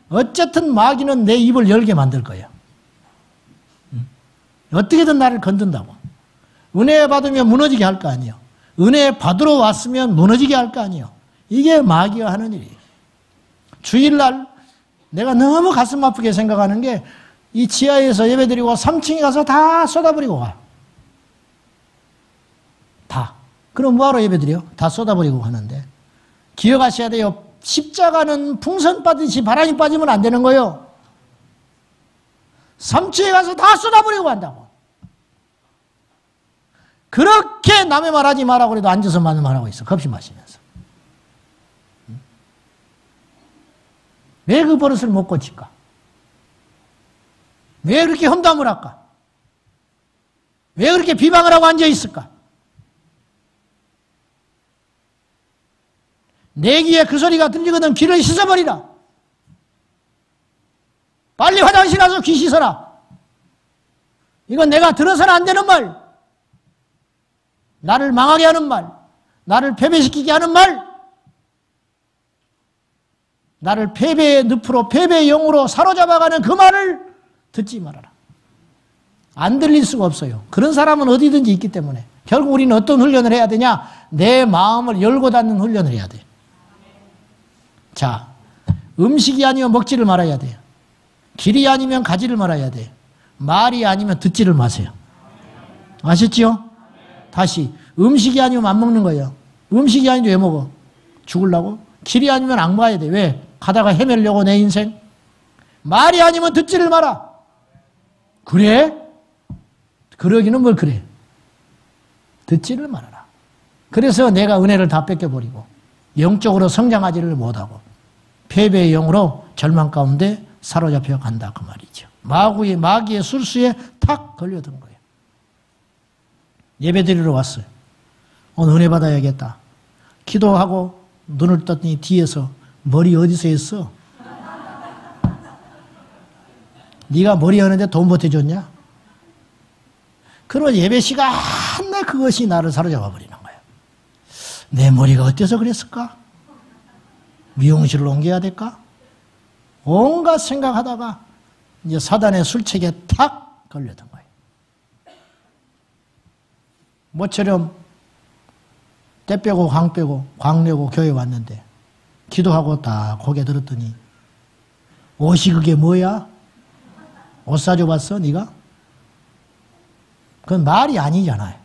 A: 어쨌든 마귀는 내 입을 열게 만들 거야. 어떻게든 나를 건든다고. 은혜 받으면 무너지게 할 거 아니에요. 은혜 받으러 왔으면 무너지게 할 거 아니에요. 이게 마귀가 하는 일이에요. 주일날 내가 너무 가슴 아프게 생각하는 게 이 지하에서 예배드리고 3층에 가서 다 쏟아버리고 가. 다. 그럼 뭐하러 예배드려? 다 쏟아버리고 가는데. 기억하셔야 돼요. 십자가는 풍선 빠듯이 바람이 빠지면 안 되는 거예요. 3층에 가서 다 쏟아버리고 간다고. 그렇게 남의 말하지 마라 그래도 앉아서 많은 말하고 있어. 커피 마시면서. 왜 그 버릇을 못 고칠까? 왜 그렇게 험담을 할까? 왜 그렇게 비방을 하고 앉아 있을까? 내 귀에 그 소리가 들리거든 귀를 씻어버리라. 빨리 화장실 가서 귀 씻어라. 이건 내가 들어서는 안 되는 말. 나를 망하게 하는 말. 나를 패배시키게 하는 말. 나를 패배의 늪으로 패배의 영으로 사로잡아가는 그 말을 듣지 말아라. 안 들릴 수가 없어요. 그런 사람은 어디든지 있기 때문에. 결국 우리는 어떤 훈련을 해야 되냐? 내 마음을 열고 닫는 훈련을 해야 돼. 자, 음식이 아니면 먹지를 말아야 돼요. 길이 아니면 가지를 말아야 돼요. 말이 아니면 듣지를 마세요. 아셨지요? 다시 음식이 아니면 안 먹는 거예요. 음식이 아닌데 왜 먹어? 죽으려고? 길이 아니면 안 가야 돼. 왜? 가다가 헤매려고 내 인생? 말이 아니면 듣지를 마라. 그래? 그러기는 뭘 그래? 듣지를 말아라. 그래서 내가 은혜를 다 뺏겨버리고 영적으로 성장하지를 못하고 패배의 영으로 절망 가운데 사로잡혀 간다 그 말이죠. 마귀의 술수에 탁 걸려든 거예요. 예배 드리러 왔어요. 오늘 은혜 받아야겠다. 기도하고 눈을 떴더니 뒤에서 머리 어디서 했어? 네가 머리 하는데 돈 보태줬냐? 그러면 예배 시간에 그것이 나를 사로잡아 버리는 거예요. 내 머리가 어때서 그랬을까? 미용실을 옮겨야 될까? 온갖 생각하다가 이제 사단의 술책에 탁 걸려든 거예요. 모처럼 때 빼고 광 빼고 광 내고 교회 왔는데 기도하고 딱 고개 들었더니 옷이 그게 뭐야? 옷 사줘봤어 네가? 그건 말이 아니잖아요.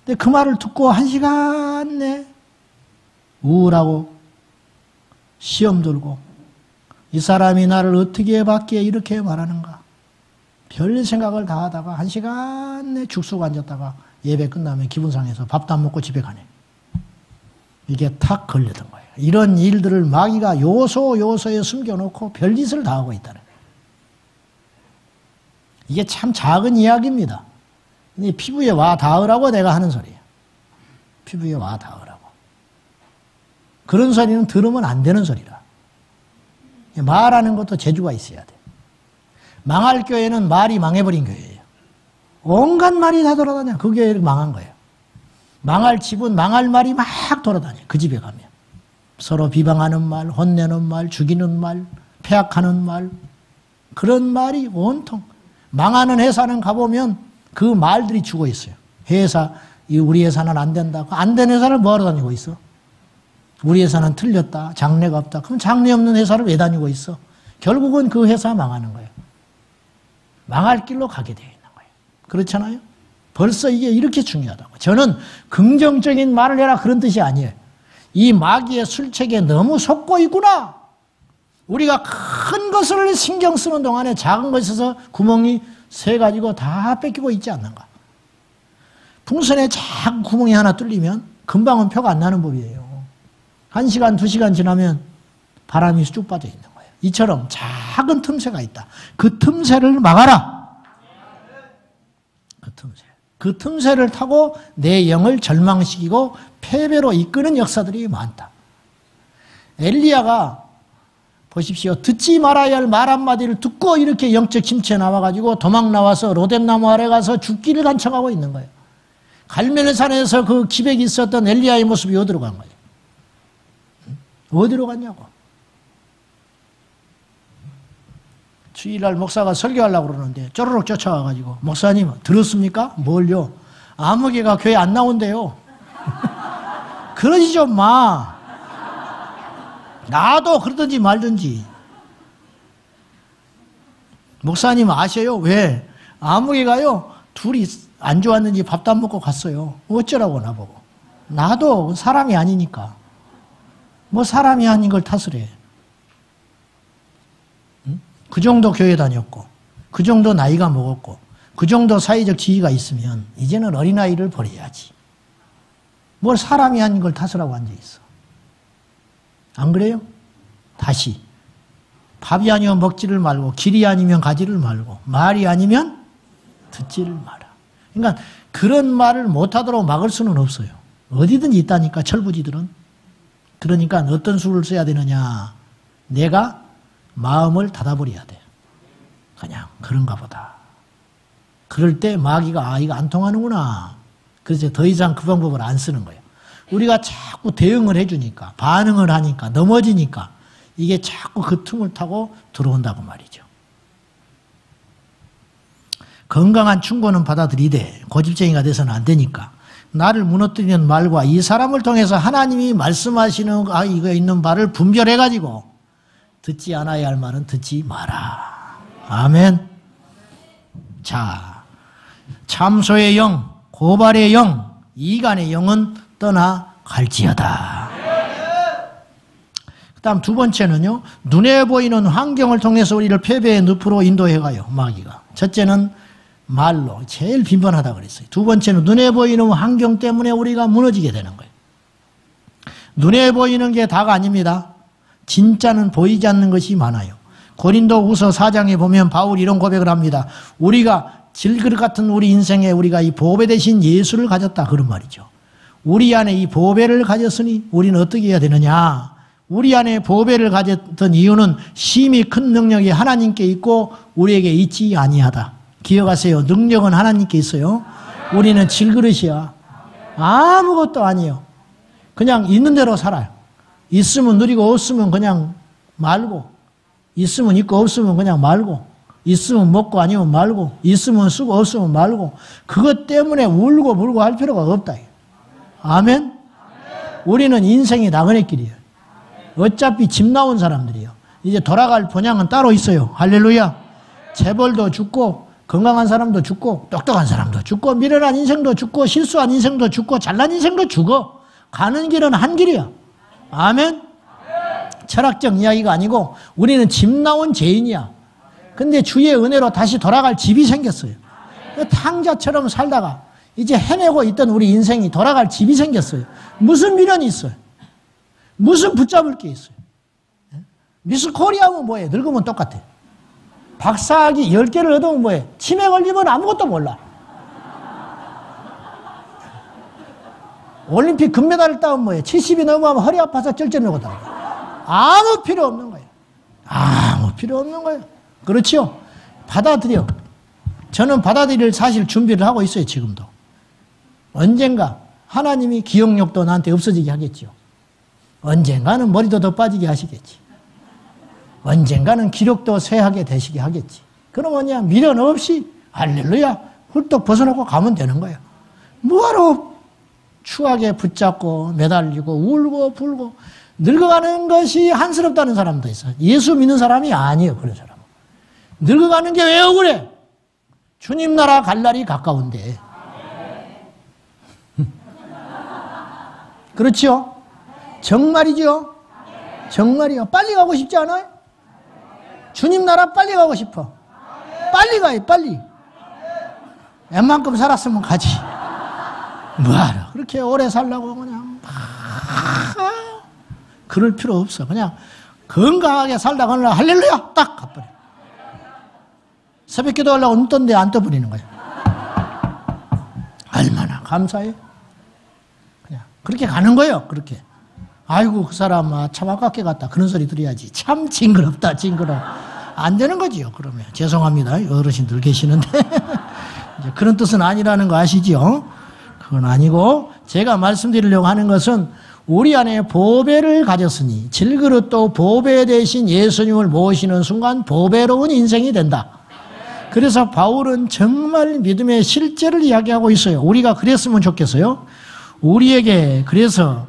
A: 근데 그 말을 듣고 1시간 내 우울하고 시험 들고 이 사람이 나를 어떻게 받기에 이렇게 말하는가 별 생각을 다 하다가 1시간 내 죽 쏘고 앉았다가 예배 끝나면 기분 상해서 밥도 안 먹고 집에 가네. 이게 탁 걸리던 거예요. 이런 일들을 마귀가 요소에 숨겨놓고 별짓을 다 하고 있다는 거예요. 이게 참 작은 이야기입니다. 피부에 와 닿으라고 내가 하는 소리예요. 피부에 와 닿으라고. 그런 소리는 들으면 안 되는 소리라. 말하는 것도 재주가 있어야 돼. 망할 교회는 말이 망해버린 교회예요. 온갖 말이 다 돌아다녀. 그 교회를 망한 거예요. 망할 집은 망할 말이 막 돌아다녀. 그 집에 가면. 서로 비방하는 말, 혼내는 말, 죽이는 말, 폐악하는 말. 그런 말이 온통. 망하는 회사는 가보면 그 말들이 죽어 있어요. 회사, 우리 회사는 안 된다. 안 된 회사를 뭐하러 다니고 있어? 우리 회사는 틀렸다. 장래가 없다. 그럼 장래 없는 회사를 왜 다니고 있어? 결국은 그 회사 망하는 거예요. 망할 길로 가게 되어 있는 거예요. 그렇잖아요? 벌써 이게 이렇게 중요하다고. 저는 긍정적인 말을 해라 그런 뜻이 아니에요. 이 마귀의 술책에 너무 속고 있구나. 우리가 큰 것을 신경 쓰는 동안에 작은 것에서 구멍이 새 가지고 다 뺏기고 있지 않는가. 풍선에 작은 구멍이 하나 뚫리면 금방은 표가 안 나는 법이에요. 1시간, 2시간 지나면 바람이 쭉 빠져 있는 거예요. 이처럼 작은 틈새가 있다. 그 틈새를 막아라. 그 틈새. 그 틈새를 타고 내 영을 절망시키고 패배로 이끄는 역사들이 많다. 엘리야가 보십시오. 듣지 말아야 할 말 한마디를 듣고 이렇게 영적 침체에 나와가지고 도망 나와서 로뎀나무 아래 가서 죽기를 간청하고 있는 거예요. 갈멜의 산에서 그 기백이 있었던 엘리야의 모습이 어디로 간 거예요? 어디로 갔냐고. 주일날 목사가 설교하려고 그러는데 쪼르륵 쫓아와가지고 목사님 들었습니까? 뭘요? 아무개가 교회 안 나온대요. 그러지 좀 마. 나도 그러든지 말든지. 목사님 아셔요? 왜? 아무개가요 둘이 안 좋았는지 밥도 안 먹고 갔어요. 어쩌라고 나보고. 나도 사람이 아니니까. 뭐 사람이 아닌 걸 탓을 해. 응? 그 정도 교회 다녔고 그 정도 나이가 먹었고 그 정도 사회적 지위가 있으면 이제는 어린아이를 버려야지. 뭘 사람이 아닌 걸 탓을 하고 앉아있어. 안 그래요? 다시 밥이 아니면 먹지를 말고 길이 아니면 가지를 말고 말이 아니면 듣지를 마라. 그러니까 그런 말을 못하도록 막을 수는 없어요. 어디든지 있다니까 철부지들은. 그러니까 어떤 수를 써야 되느냐. 내가 마음을 닫아버려야 돼. 그냥 그런가 보다. 그럴 때 마귀가 이거 안 통하는구나. 그래서 더 이상 그 방법을 안 쓰는 거예요. 우리가 자꾸 대응을 해주니까 반응을 하니까 넘어지니까 이게 자꾸 그 틈을 타고 들어온다고 말이죠. 건강한 충고는 받아들이되 고집쟁이가 돼서는 안 되니까 나를 무너뜨리는 말과 이 사람을 통해서 하나님이 말씀하시는 이거 있는 바를 분별해가지고 듣지 않아야 할 말은 듣지 마라. 아멘. 자, 참소의 영, 고발의 영, 이간의 영은 떠나갈지어다. 그 다음 두 번째는요, 눈에 보이는 환경을 통해서 우리를 패배의 늪으로 인도해가요, 마귀가. 첫째는 말로, 제일 빈번하다고 그랬어요. 두 번째는 눈에 보이는 환경 때문에 우리가 무너지게 되는 거예요. 눈에 보이는 게 다가 아닙니다. 진짜는 보이지 않는 것이 많아요. 고린도후서 4장에 보면 바울이 이런 고백을 합니다. 우리가 질그릇 같은 우리 인생에 우리가 이 보배 대신 예수를 가졌다, 그런 말이죠. 우리 안에 이 보배를 가졌으니 우리는 어떻게 해야 되느냐. 우리 안에 보배를 가졌던 이유는 심히 큰 능력이 하나님께 있고 우리에게 있지 아니하다. 기억하세요. 능력은 하나님께 있어요. 우리는 질그릇이야. 아무것도 아니에요. 그냥 있는 대로 살아요. 있으면 누리고 없으면 그냥 말고, 있으면 있고 없으면 그냥 말고, 있으면 먹고 아니면 말고, 있으면 쓰고 없으면 말고, 그것 때문에 울고 불고 할 필요가 없다. 아멘? 우리는 인생이 나그네 길이에요. 어차피 집 나온 사람들이에요. 이제 돌아갈 본향은 따로 있어요. 할렐루야. 재벌도 죽고 건강한 사람도 죽고 똑똑한 사람도 죽고 미련한 인생도 죽고 실수한 인생도 죽고 잘난 인생도 죽어. 가는 길은 한 길이야. 아멘? 철학적 이야기가 아니고 우리는 집 나온 죄인이야. 근데 주의 은혜로 다시 돌아갈 집이 생겼어요. 탕자처럼 살다가 이제 헤매고 있던 우리 인생이 돌아갈 집이 생겼어요. 무슨 미련이 있어요? 무슨 붙잡을 게 있어요? 미스 코리아면 뭐해? 늙으면 똑같아. 박사학위 10개를 얻으면 뭐해? 치매 걸리면 아무것도 몰라. 올림픽 금메달을 따면 뭐해? 70이 넘어가면 허리 아파서 쩔쩔매고 다녀. 아무 필요 없는 거예요. 아무 필요 없는 거예요. 그렇죠? 받아들여. 저는 받아들일 사실 준비를 하고 있어요, 지금도. 언젠가 하나님이 기억력도 나한테 없어지게 하겠죠. 언젠가는 머리도 더 빠지게 하시겠지. 언젠가는 기력도 쇠하게 되시게 하겠지. 그럼 뭐냐? 미련 없이 할렐루야 훌떡 벗어나고 가면 되는 거예요. 뭐하러 추하게 붙잡고 매달리고 울고 불고 늙어가는 것이 한스럽다는 사람도 있어요. 예수 믿는 사람이 아니에요, 그런 사람은. 늙어가는 게 왜 억울해? 주님 나라 갈 날이 가까운데. 그렇죠? 정말이죠? 정말이요. 빨리 가고 싶지 않아요? 주님 나라 빨리 가고 싶어. 빨리 가요, 빨리. 웬만큼 살았으면 가지. 뭐하러 그렇게 오래 살라고 그냥 그럴 필요 없어. 그냥 건강하게 살다가 어느 날 할렐루야 딱 가버려. 새벽기도 하려고 눈 떴는데 안 떠버리는 거야. 얼마나 감사해. 그냥 그렇게 가는 거예요. 그렇게. 아이고 그 사람 참 아깝게 갔다. 그런 소리 들어야지. 참 징그럽다 징그러워. 안 되는 거지요. 그러면 죄송합니다. 어르신들 계시는데 이제 그런 뜻은 아니라는 거 아시죠? 그건 아니고 제가 말씀드리려고 하는 것은 우리 안에 보배를 가졌으니 질그릇도 보배 대신 예수님을 모시는 순간 보배로운 인생이 된다. 그래서 바울은 정말 믿음의 실제를 이야기하고 있어요. 우리가 그랬으면 좋겠어요. 우리에게 그래서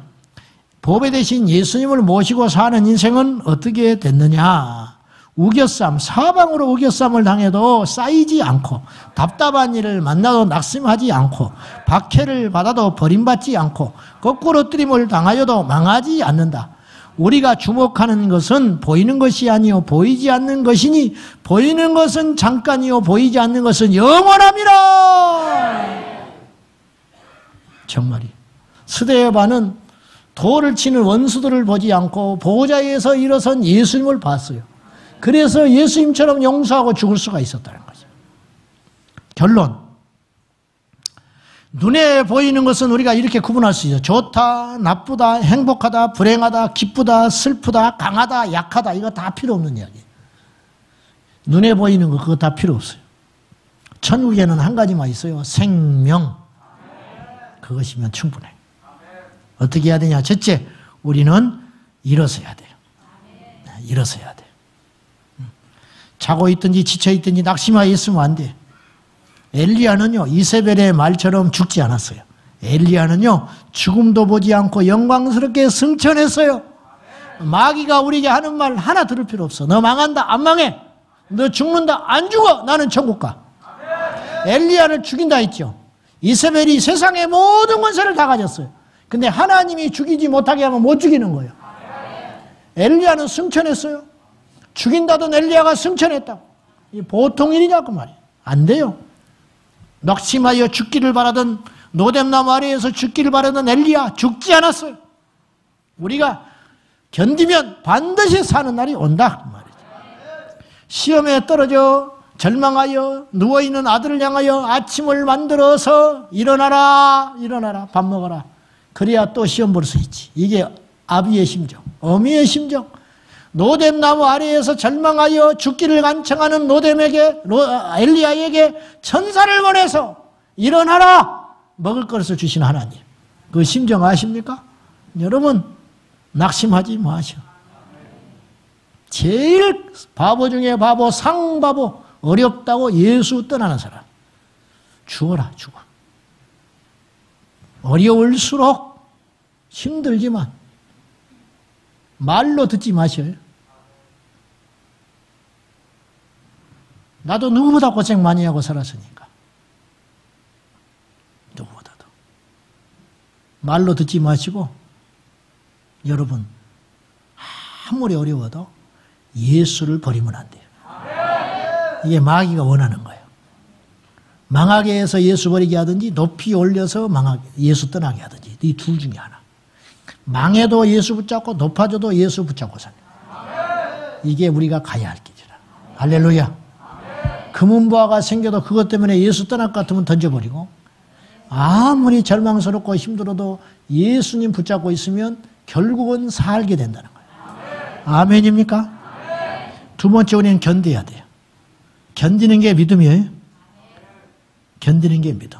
A: 보배 대신 예수님을 모시고 사는 인생은 어떻게 됐느냐. 우겨쌈, 사방으로 우겨쌈을 당해도 쌓이지 않고 답답한 일을 만나도 낙심하지 않고 박해를 받아도 버림받지 않고 거꾸로 뜨림을 당하여도 망하지 않는다. 우리가 주목하는 것은 보이는 것이 아니요 보이지 않는 것이니 보이는 것은 잠깐이요 보이지 않는 것은 영원함이라. 정말이 스데반은 돌을 치는 원수들을 보지 않고 보호자에서 일어선 예수님을 봤어요. 그래서 예수님처럼 용서하고 죽을 수가 있었다는 거죠. 결론. 눈에 보이는 것은 우리가 이렇게 구분할 수 있어요. 좋다, 나쁘다, 행복하다, 불행하다, 기쁘다, 슬프다, 강하다, 약하다. 이거 다 필요 없는 이야기예요. 눈에 보이는 거 그거 다 필요 없어요. 천국에는 한 가지만 있어요. 생명. 그것이면 충분해요. 어떻게 해야 되냐? 첫째, 우리는 일어서야 돼요. 일어서야 돼요. 자고 있든지 지쳐 있든지 낙심하여 있으면 안 돼. 엘리야는요 이세벨의 말처럼 죽지 않았어요. 엘리야는요 죽음도 보지 않고 영광스럽게 승천했어요. 마귀가 우리에게 하는 말 하나 들을 필요 없어. 너 망한다 안 망해. 너 죽는다 안 죽어. 나는 천국 가. 엘리야를 죽인다 했죠. 이세벨이 세상의 모든 권세를 다 가졌어요. 근데 하나님이 죽이지 못하게 하면 못 죽이는 거예요. 엘리야는 승천했어요. 죽인다던 엘리야가 승천했다고. 이 보통 일이냐고 말이에요. 안 돼요. 낙심하여 죽기를 바라던 노뎀나무 아래에서 죽기를 바라던 엘리야 죽지 않았어요. 우리가 견디면 반드시 사는 날이 온다 그 말이죠. 시험에 떨어져 절망하여 누워있는 아들을 향하여 아침을 만들어서 일어나라 일어나라 밥 먹어라. 그래야 또 시험 볼 수 있지. 이게 아비의 심정, 어미의 심정. 노뎀나무 아래에서 절망하여 죽기를 간청하는 노뎀에게, 엘리야에게 천사를 보내서 일어나라! 먹을 것을 주신 하나님. 그 심정 아십니까? 여러분, 낙심하지 마셔. 제일 바보 중에 바보, 상바보, 어렵다고 예수 떠나는 사람. 죽어라, 죽어. 어려울수록 힘들지만 말로 듣지 마셔요. 나도 누구보다 고생 많이 하고 살았으니까. 누구보다도. 말로 듣지 마시고 여러분 아무리 어려워도 예수를 버리면 안 돼요. 이게 마귀가 원하는 거예요. 망하게 해서 예수 버리게 하든지 높이 올려서 예수 떠나게 하든지 이 둘 중에 하나. 망해도 예수 붙잡고 높아져도 예수 붙잡고 사는 이게 우리가 가야 할 길이라. 할렐루야. 금은보화가 생겨도 그것 때문에 예수 떠날 것 같으면 던져버리고 아무리 절망스럽고 힘들어도 예수님 붙잡고 있으면 결국은 살게 된다는 거예요. 아멘입니까? 두 번째 우리는 견뎌야 돼요. 견디는 게 믿음이에요. 견디는 게 믿음.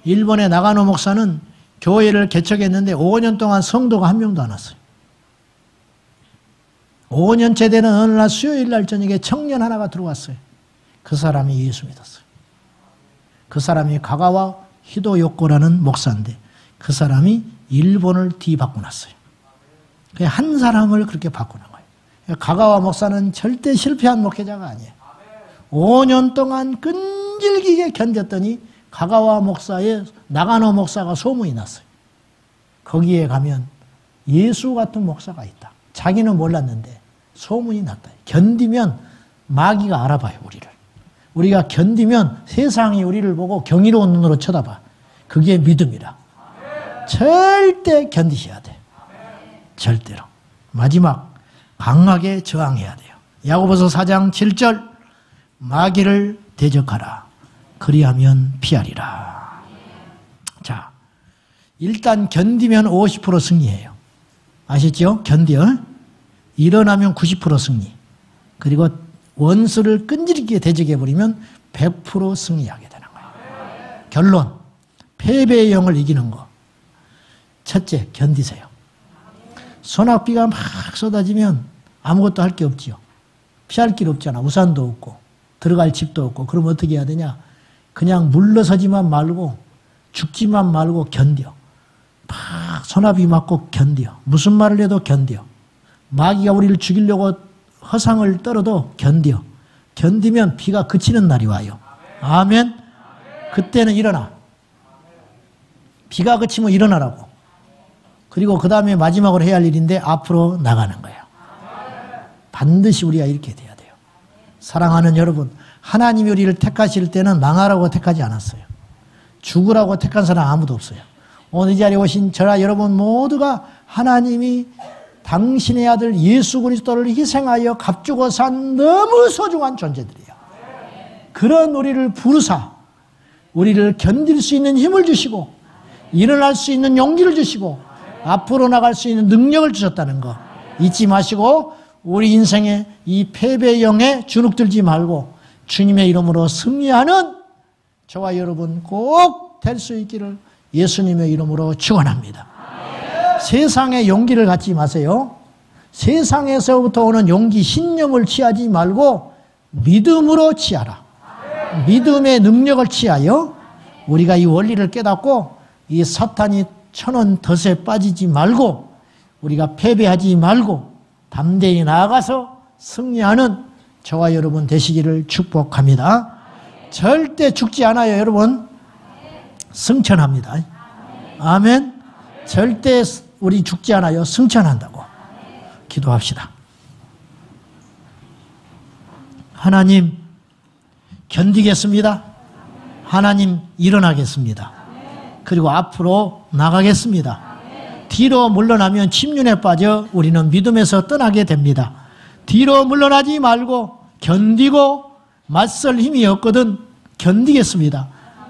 A: 일본의 나가노 목사는 교회를 개척했는데 5년 동안 성도가 한 명도 안 왔어요. 5년째 되는 어느 날 수요일 날 저녁에 청년 하나가 들어왔어요. 그 사람이 예수 믿었어요. 그 사람이 가가와 히도요코라는 목사인데 그 사람이 일본을 뒤바꿔놨어요. 한 사람을 그렇게 바꾸는 거예요. 가가와 목사는 절대 실패한 목회자가 아니에요. 5년 동안 끈질기게 견뎠더니 가가와 목사의 나가노 목사가 소문이 났어요. 거기에 가면 예수 같은 목사가 있다. 자기는 몰랐는데 소문이 났다. 견디면 마귀가 알아봐요, 우리를. 우리가 견디면 세상이 우리를 보고 경이로운 눈으로 쳐다봐. 그게 믿음이라. 절대 견디셔야 돼. 절대로. 마지막 강하게 저항해야 돼요. 야고보서 4장 7절 마귀를 대적하라. 그리하면 피하리라. 일단 견디면 50% 승리해요. 아시죠? 견뎌. 일어나면 90% 승리. 그리고 원수를 끈질기게 대적해버리면 100% 승리하게 되는 거예요. 결론. 패배의 영을 이기는 거. 첫째, 견디세요. 소낙비가 막 쏟아지면 아무것도 할 게 없지요. 피할 길 없잖아. 우산도 없고 들어갈 집도 없고. 그럼 어떻게 해야 되냐? 그냥 물러서지만 말고 죽지만 말고 견뎌. 막 소나비 맞고 견뎌. 무슨 말을 해도 견뎌. 마귀가 우리를 죽이려고 허상을 떨어도 견뎌. 견디면 비가 그치는 날이 와요. 아멘. 그때는 일어나. 비가 그치면 일어나라고. 그리고 그 다음에 마지막으로 해야 할 일인데 앞으로 나가는 거예요. 반드시 우리가 이렇게 돼야 돼요. 사랑하는 여러분, 하나님이 우리를 택하실 때는 망하라고 택하지 않았어요. 죽으라고 택한 사람 아무도 없어요. 오늘 이 자리에 오신 저와 여러분 모두가 하나님이 당신의 아들 예수 그리스도를 희생하여 값주고 산 너무 소중한 존재들이에요. 그런 우리를 부르사 우리를 견딜 수 있는 힘을 주시고 일어날 수 있는 용기를 주시고 앞으로 나갈 수 있는 능력을 주셨다는 거 잊지 마시고 우리 인생의 이 패배의 영에 주눅들지 말고 주님의 이름으로 승리하는 저와 여러분 꼭 될 수 있기를 예수님의 이름으로 축원합니다. 세상의 용기를 갖지 마세요. 세상에서부터 오는 용기, 신념을 취하지 말고 믿음으로 취하라. 믿음의 능력을 취하여 우리가 이 원리를 깨닫고 이 사탄이 쳐놓은 덫에 빠지지 말고 우리가 패배하지 말고 담대히 나아가서 승리하는 저와 여러분 되시기를 축복합니다. 절대 죽지 않아요, 여러분. 승천합니다. 아멘. 절대 우리 죽지 않아요. 승천한다고. 기도합시다. 하나님, 견디겠습니다. 하나님, 일어나겠습니다. 그리고 앞으로 나가겠습니다. 뒤로 물러나면 침륜에 빠져 우리는 믿음에서 떠나게 됩니다. 뒤로 물러나지 말고 견디고 맞설 힘이 없거든 견디겠습니다.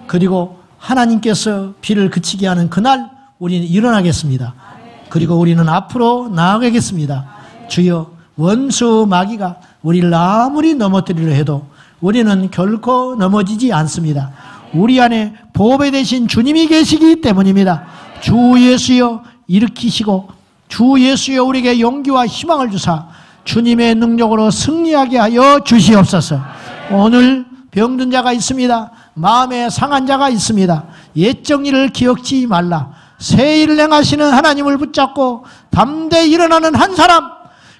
A: 그리고 하나님께서 비를 그치게 하는 그날 우리는 일어나겠습니다. 그리고 우리는 앞으로 나아가겠습니다. 주여, 원수 마귀가 우리를 아무리 넘어뜨리려 해도 우리는 결코 넘어지지 않습니다. 우리 안에 보배 되신 주님이 계시기 때문입니다. 주 예수여 일으키시고 주 예수여 우리에게 용기와 희망을 주사 주님의 능력으로 승리하게 하여 주시옵소서. 오늘 병든 자가 있습니다. 마음에 상한 자가 있습니다. 옛 정의를 기억지 말라. 새 일을 행하시는 하나님을 붙잡고 담대히 일어나는 한 사람,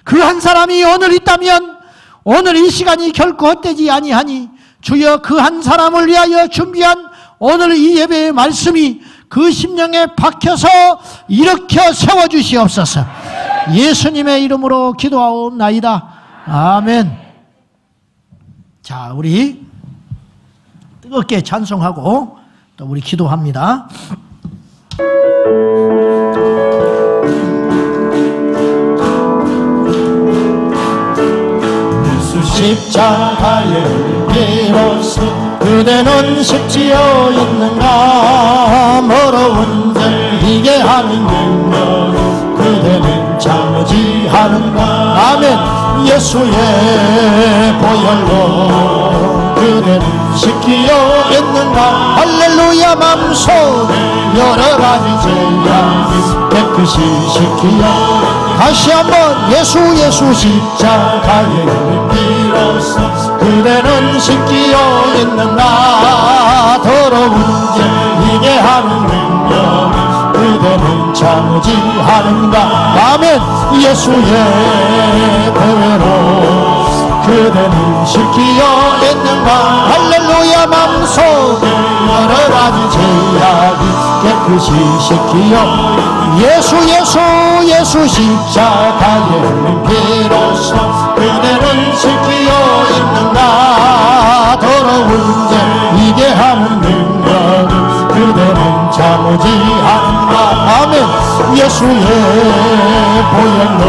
A: 그 한 사람이 오늘 있다면 오늘 이 시간이 결코 헛되지 아니하니 주여 그 한 사람을 위하여 준비한 오늘 이 예배의 말씀이 그 심령에 박혀서 일으켜 세워주시옵소서. 예수님의 이름으로 기도하옵나이다. 아멘. 자, 우리 뜨겁게 찬송하고 또 우리 기도합니다. 십자가에 비로소 그대는 십지어 있는가. 멀어온 들 이게 하는 능력 그대는 참지 하는가. 아멘. 예수의 보혈로 그대는 씻기어 있는가. 할렐루야. 맘속에 여러 가지 죄악 깨끗이 씻기어. 다시 한번 예수 십자가에 비로소 그대는 씻기어 있는가. 더러운 죄 이게 하는 능력 그대는 참지 하는가. 아멘. 예수의 보혈로 그대는 씻기어 있는가. 할렐루야. 맘속에 여러 가지 죄악이 깨끗이 씻기어. 예수 십자가에 비로소 그대는 씻기어 있는가. 더러운 죄 이게 하는 능력은 그대는 참지 않는가. 아멘. 예수의 보혈로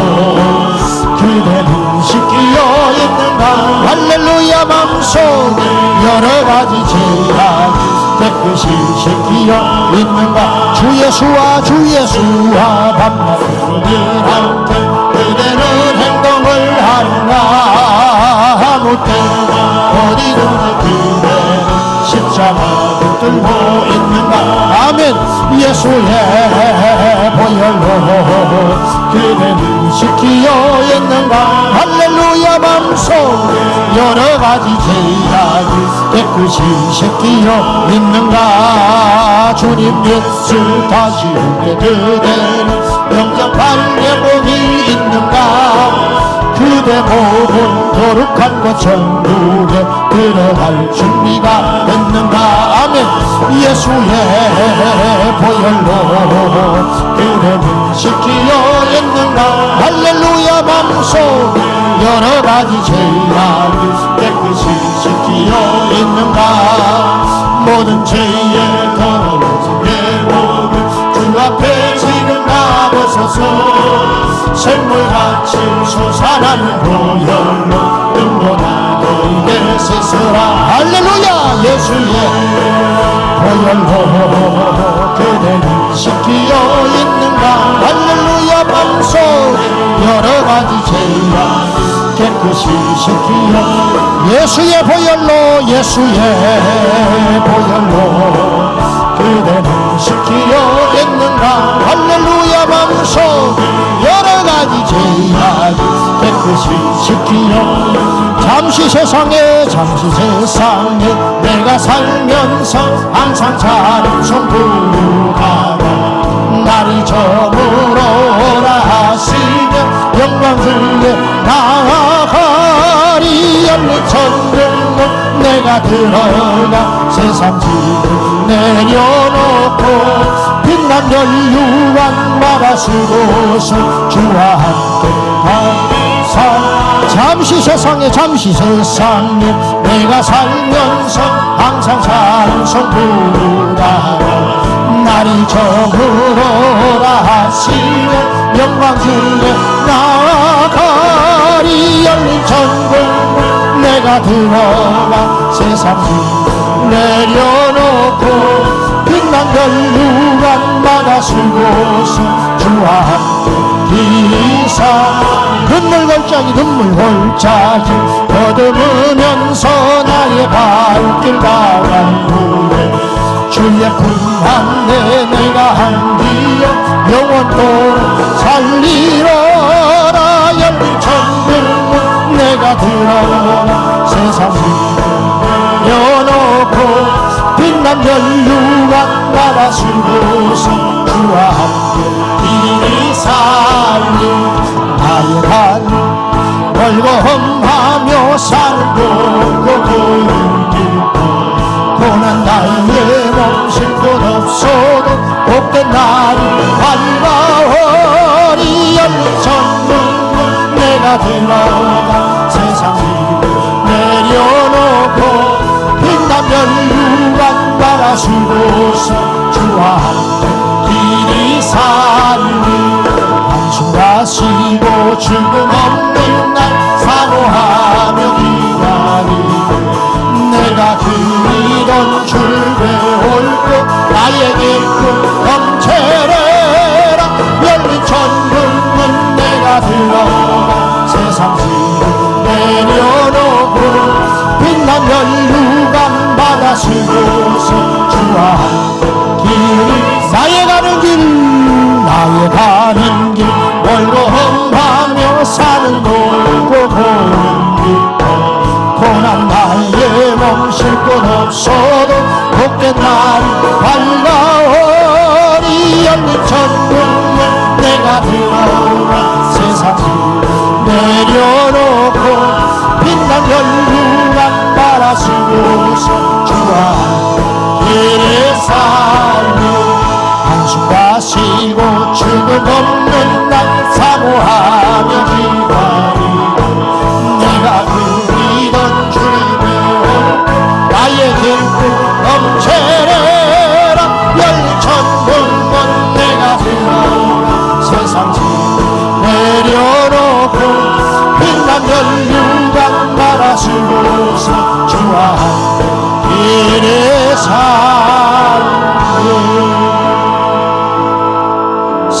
A: 그대는 씻기어 있는가. 할렐루야. 맘속에 여러 가지 죄악이 깨끗이 씻기어 있는가. 주 예수와 밤낮으로 늘 함께 그대는 행동을 하는가. 아무 때나 어디든지 그대는 십자가 붙들고 있는가. 아멘. 예수의 보혈로 그대는 씻기어 있는가. 할렐루야. 맘속 여러가지 죄악이 깨끗이 씻기어 있는가. 주님 예수 다시 오게 그대는 영접할 예복이 있는가. 그대 몸은 거룩한 것 천국에 들어갈 준비가 됐는가. 아멘. 예수의 보혈로 그대는 씻기어 있는가. 할렐루야. 맘속 여러가지 죄악이 깨끗이 씻기어 있는가. 모든 죄의 더러운 예복을 주 앞에 지금 나서서 샘물같이 솟아나는 보혈로 눈보다 너에게 세서라. 할렐루야. 예수의 보혈로 그대는 씻기어 있는가. 할렐루야. 맘속 여러가지 죄악 깨끗이 씻기어 예수의 보혈로 그대는 씻기어 있는가. 할렐루야. 맘속 여러가지 죄악이 깨끗이 씻기어 잠시 세상에 내가 살면서 항상 찬송 부르다가 날이 저물어라 하시며 영광 주에 나아가리. 열린 천국문 내가 들어가 세상 짐을 내려놓고 빛난 연유한 마다수고서 주와 함께 감사. 잠시 세상에 내가 살면서 항상 찬송 부르다가 날이 저물어라 하시며 영광 주에 나아가리. 열린 천국문 내가 들어가 세상 짐을 내려놓고 빛난 연유한 마다수고서 주와 함께 기사. 눈물 골짜기 더듬으면서 나의 발길 가간 후에 주의 품 안에 내가 한디어 영원토록 살리러라. 열린 천국문 내가 들어가 세상 짐을 내려놓고 빛난 연유한 나라수고서 주와 함께 이리 살리. 나의 간 월거험하며 살고 고는 기뻐 고난 나의 몸 쉴 곳 없어도 복된 날이 밝아오리. 열린 천국문 내가 들어가 세상 짐을 내려놓고 빛난 연유한 나라수고서 주와 함께 길이 살리. 한숨 가시고 죽음 없는 날 사모하며 기다리고 내가 그리던 주의 올고 나에게 그 넘쳐내라. 열린 천국문 내가 들어가 세상 짐을 내려놓고 빛난 연유관 받아쓰고서 주와 함께 길이 나의 가는 길 월거험하며 사는 골고 보는 기뻐 고난 나의 몸 쉴 곳 없어도 복된 날이 밝아오리. 열린 천국문 내가 들어가 세상 내려놓고 빛난 연유관 바라쓰고서 주와 길에 살리. 한숨 가시고 죽음 없는 날 사모하며 기다리고 내가 그리던 주님의 올 나의 길고 넘쳐내라. 열린 천국문 내가 들어가 세상 짐을 내려놓고 빛난 연유관 바라쓰고서 주와 함께 길에 살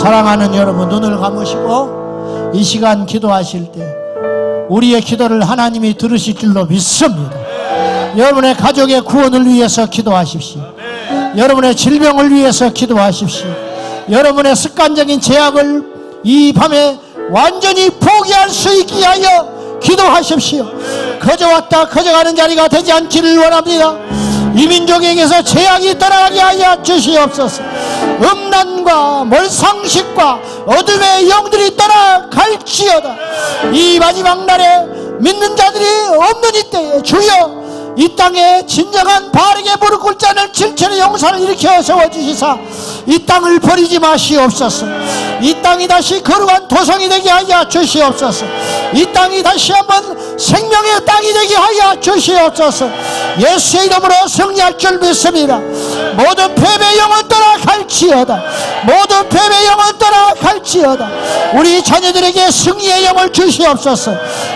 A: 사랑하는 여러분, 눈을 감으시고 이 시간 기도하실 때 우리의 기도를 하나님이 들으실 줄로 믿습니다. 여러분의 가족의 구원을 위해서 기도하십시오. 여러분의 질병을 위해서 기도하십시오. 여러분의 습관적인 제약을 이 밤에 완전히 포기할 수 있게 하여 기도하십시오. 커져왔다 커져가는 자리가 되지 않기를 원합니다. 이 민족에게서 제약이 떠나가게 하여 주시옵소서. 음란과 몰상식과 어둠의 영들이 떠나갈지어다. 이 마지막 날에 믿는 자들이 없는 이때에 주여 이 땅에 진정한 바르게 무릎 꿇지 않을 질체의 용사를 일으켜 세워주시사 이 땅을 버리지 마시옵소서. 이 땅이 다시 거룩한 도성이 되게 하여 주시옵소서. 이 땅이 다시 한번 생명의 땅이 되게 하여 주시옵소서. 예수의 이름으로 승리할 줄 믿습니다. 모든 패배 영은 떠나갈지어다. 모든 패배 영은 떠나갈지어다. 우리 자녀들에게 승리의 영을 주시옵소서.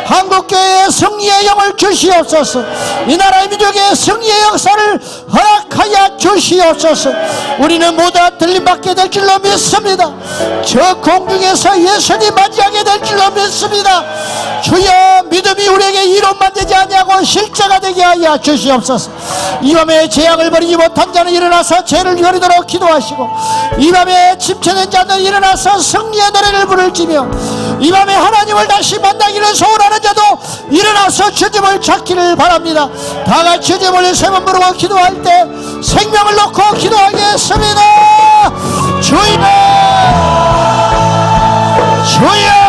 A: 한국교회에 승리의 영을 주시옵소서. 이 나라의 민족의 승리의 역사를 허락하여 주시옵소서. 우리는 모두 들림받게 될 줄로 믿습니다. 저 공중에서 예수님 맞이하게 될 줄로 믿습니다. 주여 믿음이 우리에게 이론만 되지 아니하고 실제가 되게 하여 주시옵소서. 이 밤에 재앙을 버리지 못한 자는 일어나서 죄를 버리도록 기도하시고 이 밤에 침체된 자는 일어나서 승리의 노래를 부를지며 이 밤에 하나님을 다시 만나기를 소원하는 자도 일어나서 주님을 찾기를 바랍니다. 다같이 주님을 세 번 부르고 기도할 때 생명을 놓고 기도하겠습니다. 주여 주여